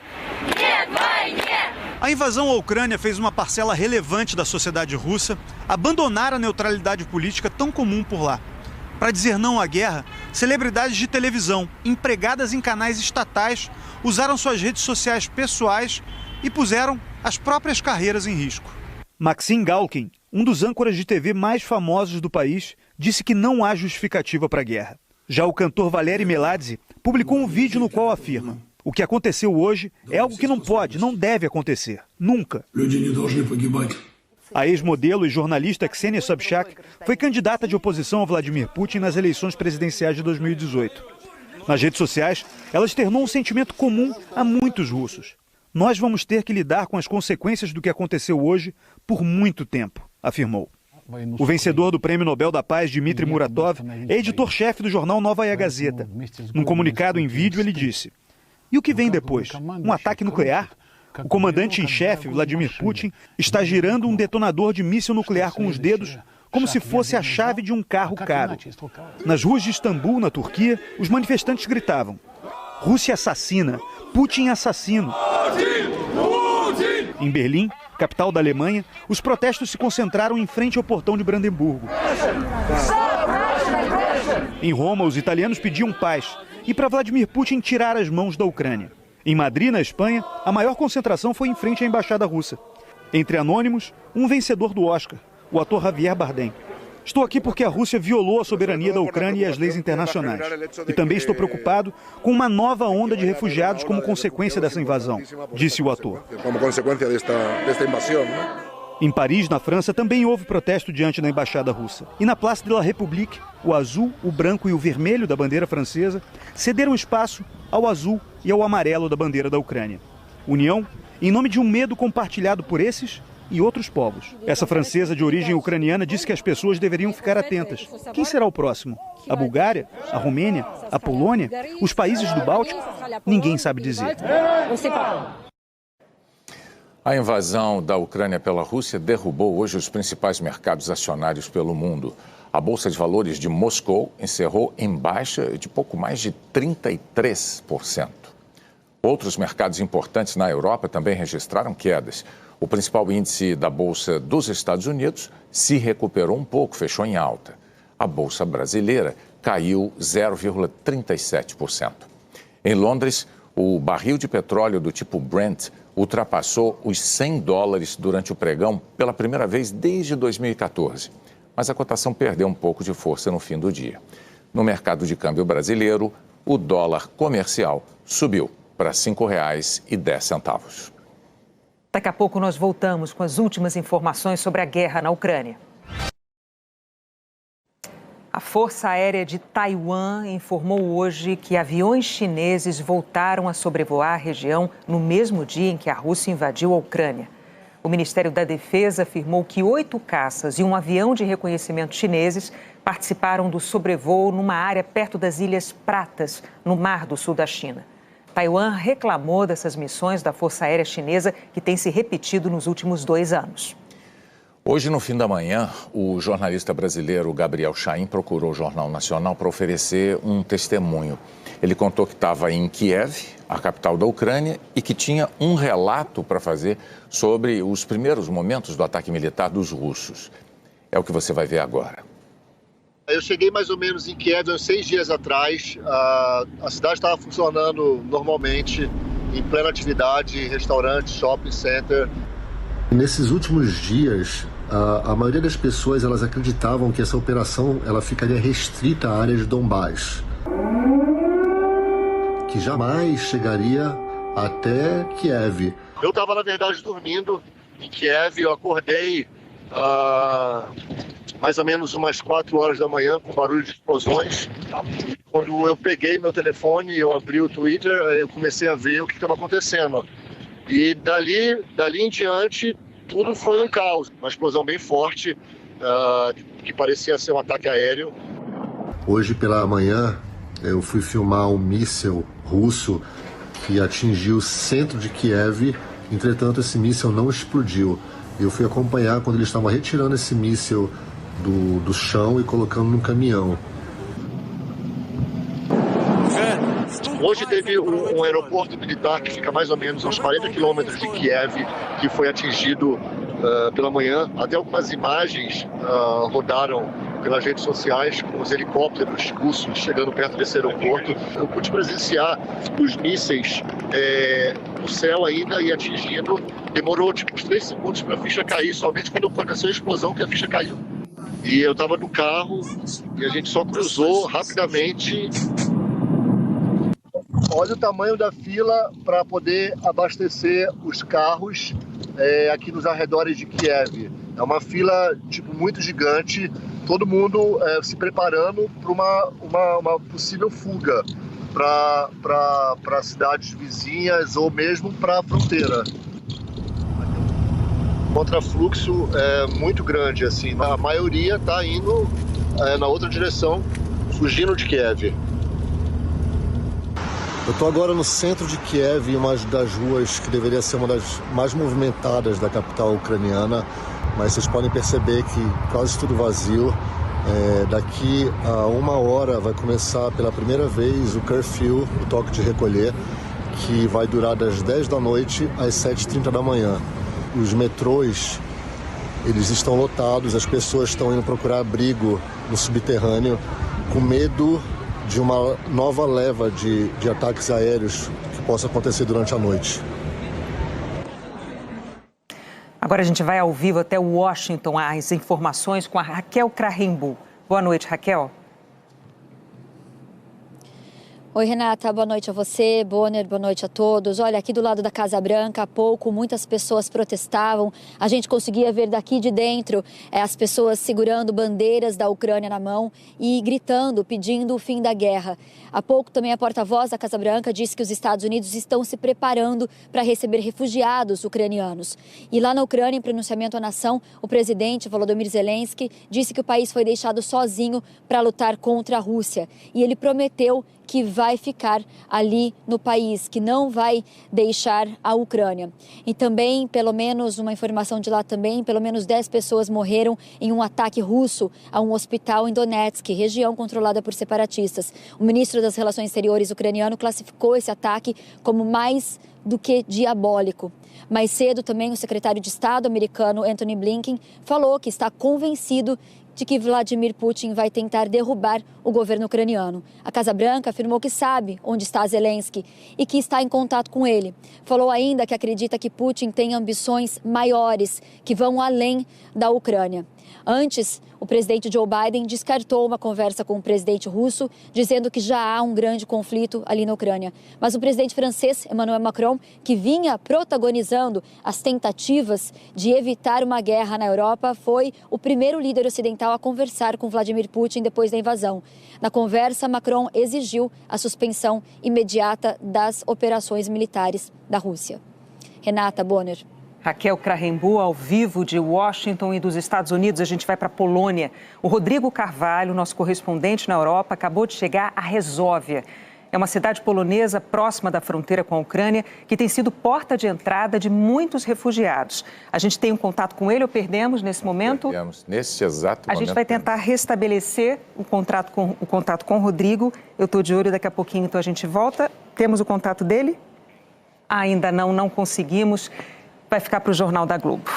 A invasão à Ucrânia fez uma parcela relevante da sociedade russa abandonar a neutralidade política tão comum por lá. Para dizer não à guerra, celebridades de televisão, empregadas em canais estatais, usaram suas redes sociais pessoais e puseram as próprias carreiras em risco. Maxim Galkin, um dos âncoras de TV mais famosos do país, disse que não há justificativa para a guerra. Já o cantor Valery Meladze publicou um vídeo no qual afirma: o que aconteceu hoje é algo que não pode, não deve acontecer. Nunca. A ex-modelo e jornalista Ksenia Sobchak foi candidata de oposição a Vladimir Putin nas eleições presidenciais de 2018. Nas redes sociais, ela externou um sentimento comum a muitos russos. Nós vamos ter que lidar com as consequências do que aconteceu hoje por muito tempo, afirmou. O vencedor do Prêmio Nobel da Paz, Dmitry Muratov, é editor-chefe do jornal Novaya Gazeta. Num comunicado em vídeo, ele disse: e o que vem depois? Um ataque nuclear? O comandante em chefe, Vladimir Putin, está girando um detonador de míssil nuclear com os dedos, como se fosse a chave de um carro caro. Nas ruas de Istambul, na Turquia, os manifestantes gritavam: Rússia assassina, Putin assassino. Em Berlim, capital da Alemanha, os protestos se concentraram em frente ao portão de Brandemburgo. Em Roma, os italianos pediam paz e para Vladimir Putin tirar as mãos da Ucrânia. Em Madrid, na Espanha, a maior concentração foi em frente à embaixada russa. Entre anônimos, um vencedor do Oscar, o ator Javier Bardem. Estou aqui porque a Rússia violou a soberania da Ucrânia e as leis internacionais. E também estou preocupado com uma nova onda de refugiados como consequência dessa invasão, disse o ator. Como consequência desta invasão, Em Paris, na França, também houve protesto diante da embaixada russa. E na Place de la République, o azul, o branco e o vermelho da bandeira francesa cederam espaço ao azul e ao amarelo da bandeira da Ucrânia. União em nome de um medo compartilhado por esses e outros povos. Essa francesa de origem ucraniana disse que as pessoas deveriam ficar atentas. Quem será o próximo? A Bulgária? A Romênia? A Polônia? Os países do Báltico? Ninguém sabe dizer. A invasão da Ucrânia pela Rússia derrubou hoje os principais mercados acionários pelo mundo. A Bolsa de Valores de Moscou encerrou em baixa de pouco mais de 33%. Outros mercados importantes na Europa também registraram quedas. O principal índice da Bolsa dos Estados Unidos se recuperou um pouco, fechou em alta. A Bolsa brasileira caiu 0,37%. Em Londres, o barril de petróleo do tipo Brent ultrapassou os $100 durante o pregão pela primeira vez desde 2014. Mas a cotação perdeu um pouco de força no fim do dia. No mercado de câmbio brasileiro, o dólar comercial subiu para R$ 5,10. Daqui a pouco nós voltamos com as últimas informações sobre a guerra na Ucrânia. A Força Aérea de Taiwan informou hoje que aviões chineses voltaram a sobrevoar a região no mesmo dia em que a Rússia invadiu a Ucrânia. O Ministério da Defesa afirmou que 8 caças e um avião de reconhecimento chineses participaram do sobrevoo numa área perto das Ilhas Pratas, no Mar do Sul da China. Taiwan reclamou dessas missões da Força Aérea Chinesa, que tem se repetido nos últimos 2 anos. Hoje, no fim da manhã, o jornalista brasileiro Gabriel Chaim procurou o Jornal Nacional para oferecer um testemunho. Ele contou que estava em Kiev, a capital da Ucrânia, e que tinha um relato para fazer sobre os primeiros momentos do ataque militar dos russos. É o que você vai ver agora. Eu cheguei mais ou menos em Kiev uns 6 dias atrás. A cidade estava funcionando normalmente, em plena atividade, restaurante, shopping center. Nesses últimos dias, a maioria das pessoas elas acreditavam que essa operação ela ficaria restrita à área de Donbás, que jamais chegaria até Kiev. Eu estava, na verdade, dormindo em Kiev. Eu acordei mais ou menos umas 4 horas da manhã com barulho de explosões. Quando eu peguei meu telefone, eu abri o Twitter, eu comecei a ver o que estava acontecendo. E dali em diante, tudo foi um caos. Uma explosão bem forte, que parecia ser um ataque aéreo. Hoje pela manhã, eu fui filmar um míssil russo que atingiu o centro de Kiev. Entretanto, esse míssil não explodiu. Eu fui acompanhar quando eles estavam retirando esse míssil do chão e colocando num caminhão. Hoje teve um aeroporto militar que fica mais ou menos a uns 40 quilômetros de Kiev, que foi atingido pela manhã. Até algumas imagens rodaram pelas redes sociais com os helicópteros russos chegando perto desse aeroporto. Eu pude presenciar os mísseis no céu ainda e atingindo. Demorou tipo uns 3 segundos para a ficha cair, somente quando aconteceu a explosão que a ficha caiu. E eu estava no carro e a gente só cruzou rapidamente. Olha o tamanho da fila para poder abastecer os carros aqui nos arredores de Kiev. É uma fila muito gigante, todo mundo se preparando para uma possível fuga para cidades vizinhas ou mesmo para a fronteira. O contrafluxo é muito grande, assim. A maioria está indo na outra direção, fugindo de Kiev. Eu estou agora no centro de Kiev, em uma das ruas que deveria ser uma das mais movimentadas da capital ucraniana, mas vocês podem perceber que quase tudo vazio. Daqui a 1 hora vai começar pela primeira vez o curfew, o toque de recolher, que vai durar das 10 da noite às 7h30 da manhã. Os metrôs, eles estão lotados, as pessoas estão indo procurar abrigo no subterrâneo, com medo de uma nova leva de ataques aéreos que possa acontecer durante a noite. Agora a gente vai ao vivo até Washington, as informações com a Raquel Krahenbuhl. Boa noite, Raquel. Oi, Renata, boa noite a você, Bonner, boa noite a todos. Olha, aqui do lado da Casa Branca, há pouco, muitas pessoas protestavam. A gente conseguia ver daqui de dentro as pessoas segurando bandeiras da Ucrânia na mão e gritando, pedindo o fim da guerra. Há pouco também a porta-voz da Casa Branca disse que os Estados Unidos estão se preparando para receber refugiados ucranianos. E lá na Ucrânia, em pronunciamento à nação, o presidente Volodymyr Zelensky disse que o país foi deixado sozinho para lutar contra a Rússia. E ele prometeu que vai ficar ali no país, que não vai deixar a Ucrânia. E também, pelo menos, uma informação de lá também, pelo menos 10 pessoas morreram em um ataque russo a um hospital em Donetsk, região controlada por separatistas. O ministro das Relações Exteriores ucraniano classificou esse ataque como mais do que diabólico. Mais cedo também o secretário de Estado americano Antony Blinken falou que está convencido de que Vladimir Putin vai tentar derrubar o governo ucraniano. A Casa Branca afirmou que sabe onde está Zelensky e que está em contato com ele. Falou ainda que acredita que Putin tem ambições maiores, que vão além da Ucrânia. Antes, o presidente Joe Biden descartou uma conversa com o presidente russo, dizendo que já há um grande conflito ali na Ucrânia. Mas o presidente francês, Emmanuel Macron, que vinha protagonizando as tentativas de evitar uma guerra na Europa, foi o primeiro líder ocidental a conversar com Vladimir Putin depois da invasão. Na conversa, Macron exigiu a suspensão imediata das operações militares da Rússia. Renata, Bonner. Raquel Krahenbu, ao vivo de Washington e dos Estados Unidos. A gente vai para a Polônia. O Rodrigo Carvalho, nosso correspondente na Europa, acabou de chegar a Resóvia. É uma cidade polonesa próxima da fronteira com a Ucrânia, que tem sido porta de entrada de muitos refugiados. A gente tem um contato com ele ou perdemos nesse momento? Perdemos, nesse exato momento. A gente vai tentar restabelecer o contato com o Rodrigo. Eu estou de olho, daqui a pouquinho então a gente volta. Temos o contato dele? Ainda não conseguimos. Vai ficar para o Jornal da Globo.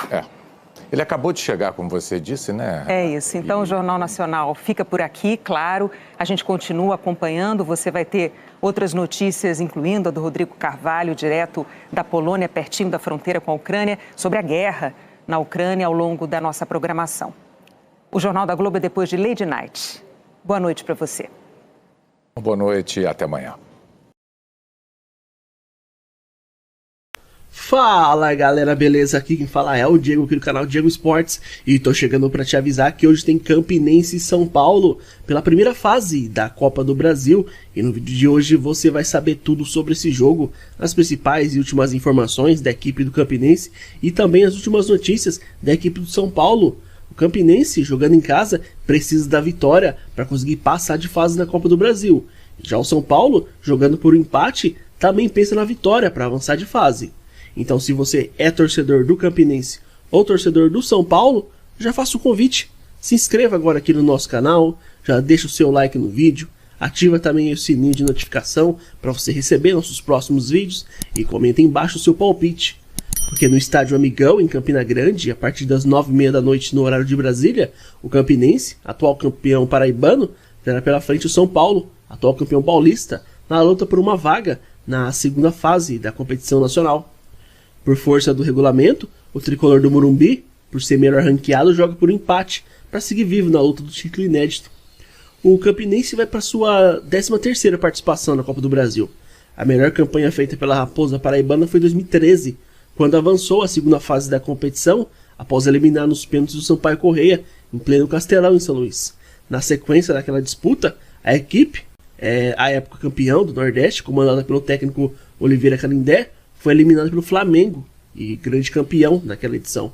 Ele acabou de chegar, como você disse, né? É isso. Então, o Jornal Nacional fica por aqui, claro. A gente continua acompanhando. Você vai ter outras notícias, incluindo a do Rodrigo Carvalho, direto da Polônia, pertinho da fronteira com a Ucrânia, sobre a guerra na Ucrânia ao longo da nossa programação. O Jornal da Globo é depois de Lady Night. Boa noite para você. Boa noite e até amanhã. Fala galera, beleza? Aqui quem fala é o Diego, aqui do canal Diego Esportes, e tô chegando para te avisar que hoje tem Campinense e São Paulo pela primeira fase da Copa do Brasil, e no vídeo de hoje você vai saber tudo sobre esse jogo, as principais e últimas informações da equipe do Campinense e também as últimas notícias da equipe do São Paulo. O Campinense, jogando em casa, precisa da vitória para conseguir passar de fase na Copa do Brasil. Já o São Paulo, jogando por um empate, também pensa na vitória para avançar de fase. Então, se você é torcedor do Campinense ou torcedor do São Paulo, já faça o convite. Se inscreva agora aqui no nosso canal, já deixa o seu like no vídeo, ativa também o sininho de notificação para você receber nossos próximos vídeos e comenta embaixo o seu palpite. Porque no estádio Amigão, em Campina Grande, a partir das 9h30 da noite no horário de Brasília, o Campinense, atual campeão paraibano, terá pela frente o São Paulo, atual campeão paulista, na luta por uma vaga na segunda fase da competição nacional. Por força do regulamento, o tricolor do Morumbi, por ser melhor ranqueado, joga por empate para seguir vivo na luta do título inédito. O Campinense vai para sua 13ª participação na Copa do Brasil. A melhor campanha feita pela Raposa Paraibana foi em 2013, quando avançou à segunda fase da competição, após eliminar nos pênaltis o Sampaio Correia, em pleno Castelão, em São Luís. Na sequência daquela disputa, a equipe, a época campeão do Nordeste, comandada pelo técnico Oliveira Canindé, foi eliminado pelo Flamengo e grande campeão naquela edição.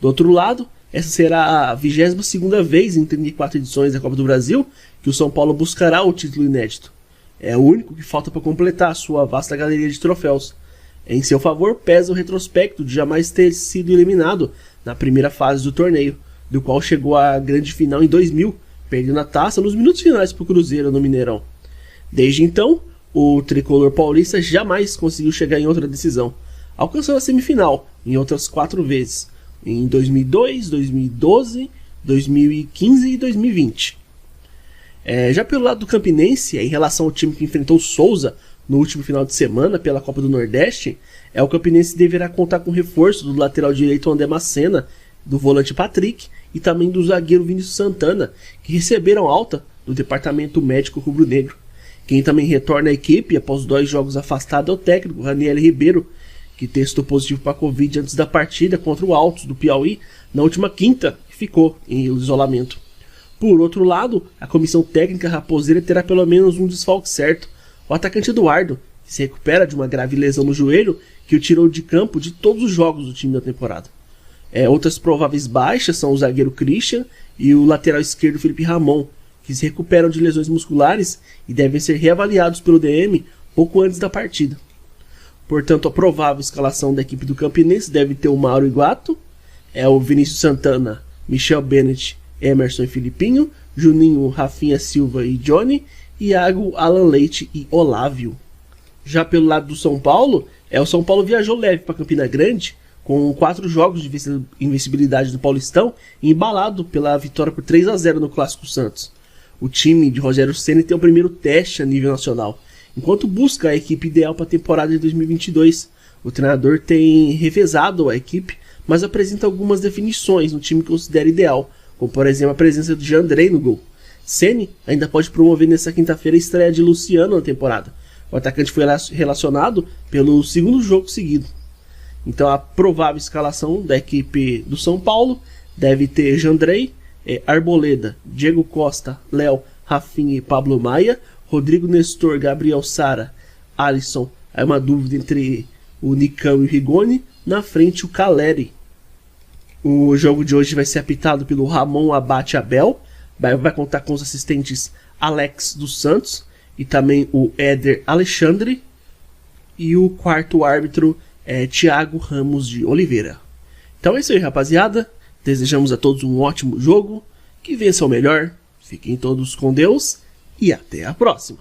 Do outro lado, essa será a 22ª vez em 34 edições da Copa do Brasil que o São Paulo buscará o título inédito. É o único que falta para completar a sua vasta galeria de troféus. Em seu favor pesa o retrospecto de jamais ter sido eliminado na primeira fase do torneio, do qual chegou à grande final em 2000, perdendo a taça nos minutos finais para o Cruzeiro no Mineirão. Desde então, o tricolor paulista jamais conseguiu chegar em outra decisão, alcançando a semifinal em outras 4 vezes, em 2002, 2012, 2015 e 2020. Já pelo lado do Campinense, em relação ao time que enfrentou o Souza no último final de semana pela Copa do Nordeste, o Campinense deverá contar com reforço do lateral direito André Macena, do volante Patrick e também do zagueiro Vinícius Santana, que receberam alta do departamento médico rubro-negro. Quem também retorna à equipe após 2 jogos afastado é o técnico Raniel Ribeiro, que testou positivo para a Covid antes da partida contra o Altos do Piauí na última quinta e ficou em isolamento. Por outro lado, a comissão técnica raposeira terá pelo menos um desfalque certo, o atacante Eduardo, que se recupera de uma grave lesão no joelho que o tirou de campo de todos os jogos do time da temporada. Outras prováveis baixas são o zagueiro Christian e o lateral esquerdo Felipe Ramon, que se recuperam de lesões musculares e devem ser reavaliados pelo DM pouco antes da partida. Portanto, a provável escalação da equipe do Campinense deve ter o Mauro Iguato, o Vinícius Santana, Michel Bennett, Emerson e Filipinho, Juninho, Rafinha Silva e Johnny, Iago, Alan Leite e Olávio. Já pelo lado do São Paulo, o São Paulo viajou leve para Campina Grande, com 4 jogos de invencibilidade do Paulistão, embalado pela vitória por 3-0 no Clássico Santos. O time de Rogério Ceni tem o primeiro teste a nível nacional, enquanto busca a equipe ideal para a temporada de 2022. O treinador tem revezado a equipe, mas apresenta algumas definições no time que considera ideal, como por exemplo a presença de Jandrei no gol. Ceni ainda pode promover nesta quinta-feira a estreia de Luciano na temporada. O atacante foi relacionado pelo 2º jogo seguido. Então a provável escalação da equipe do São Paulo deve ter Jandrei, Arboleda, Diego Costa, Léo, Rafinha e Pablo Maia, Rodrigo Nestor, Gabriel Sara, Alisson. Aí uma dúvida entre o Nicão e o Rigoni. Na frente o Caleri. O jogo de hoje vai ser apitado pelo Ramon Abate Abel. Vai contar com os assistentes Alex dos Santos e também o Éder Alexandre. E o quarto árbitro é Thiago Ramos de Oliveira. Então é isso aí, rapaziada. Desejamos a todos um ótimo jogo. Que vença o melhor. Fiquem todos com Deus. E até a próxima.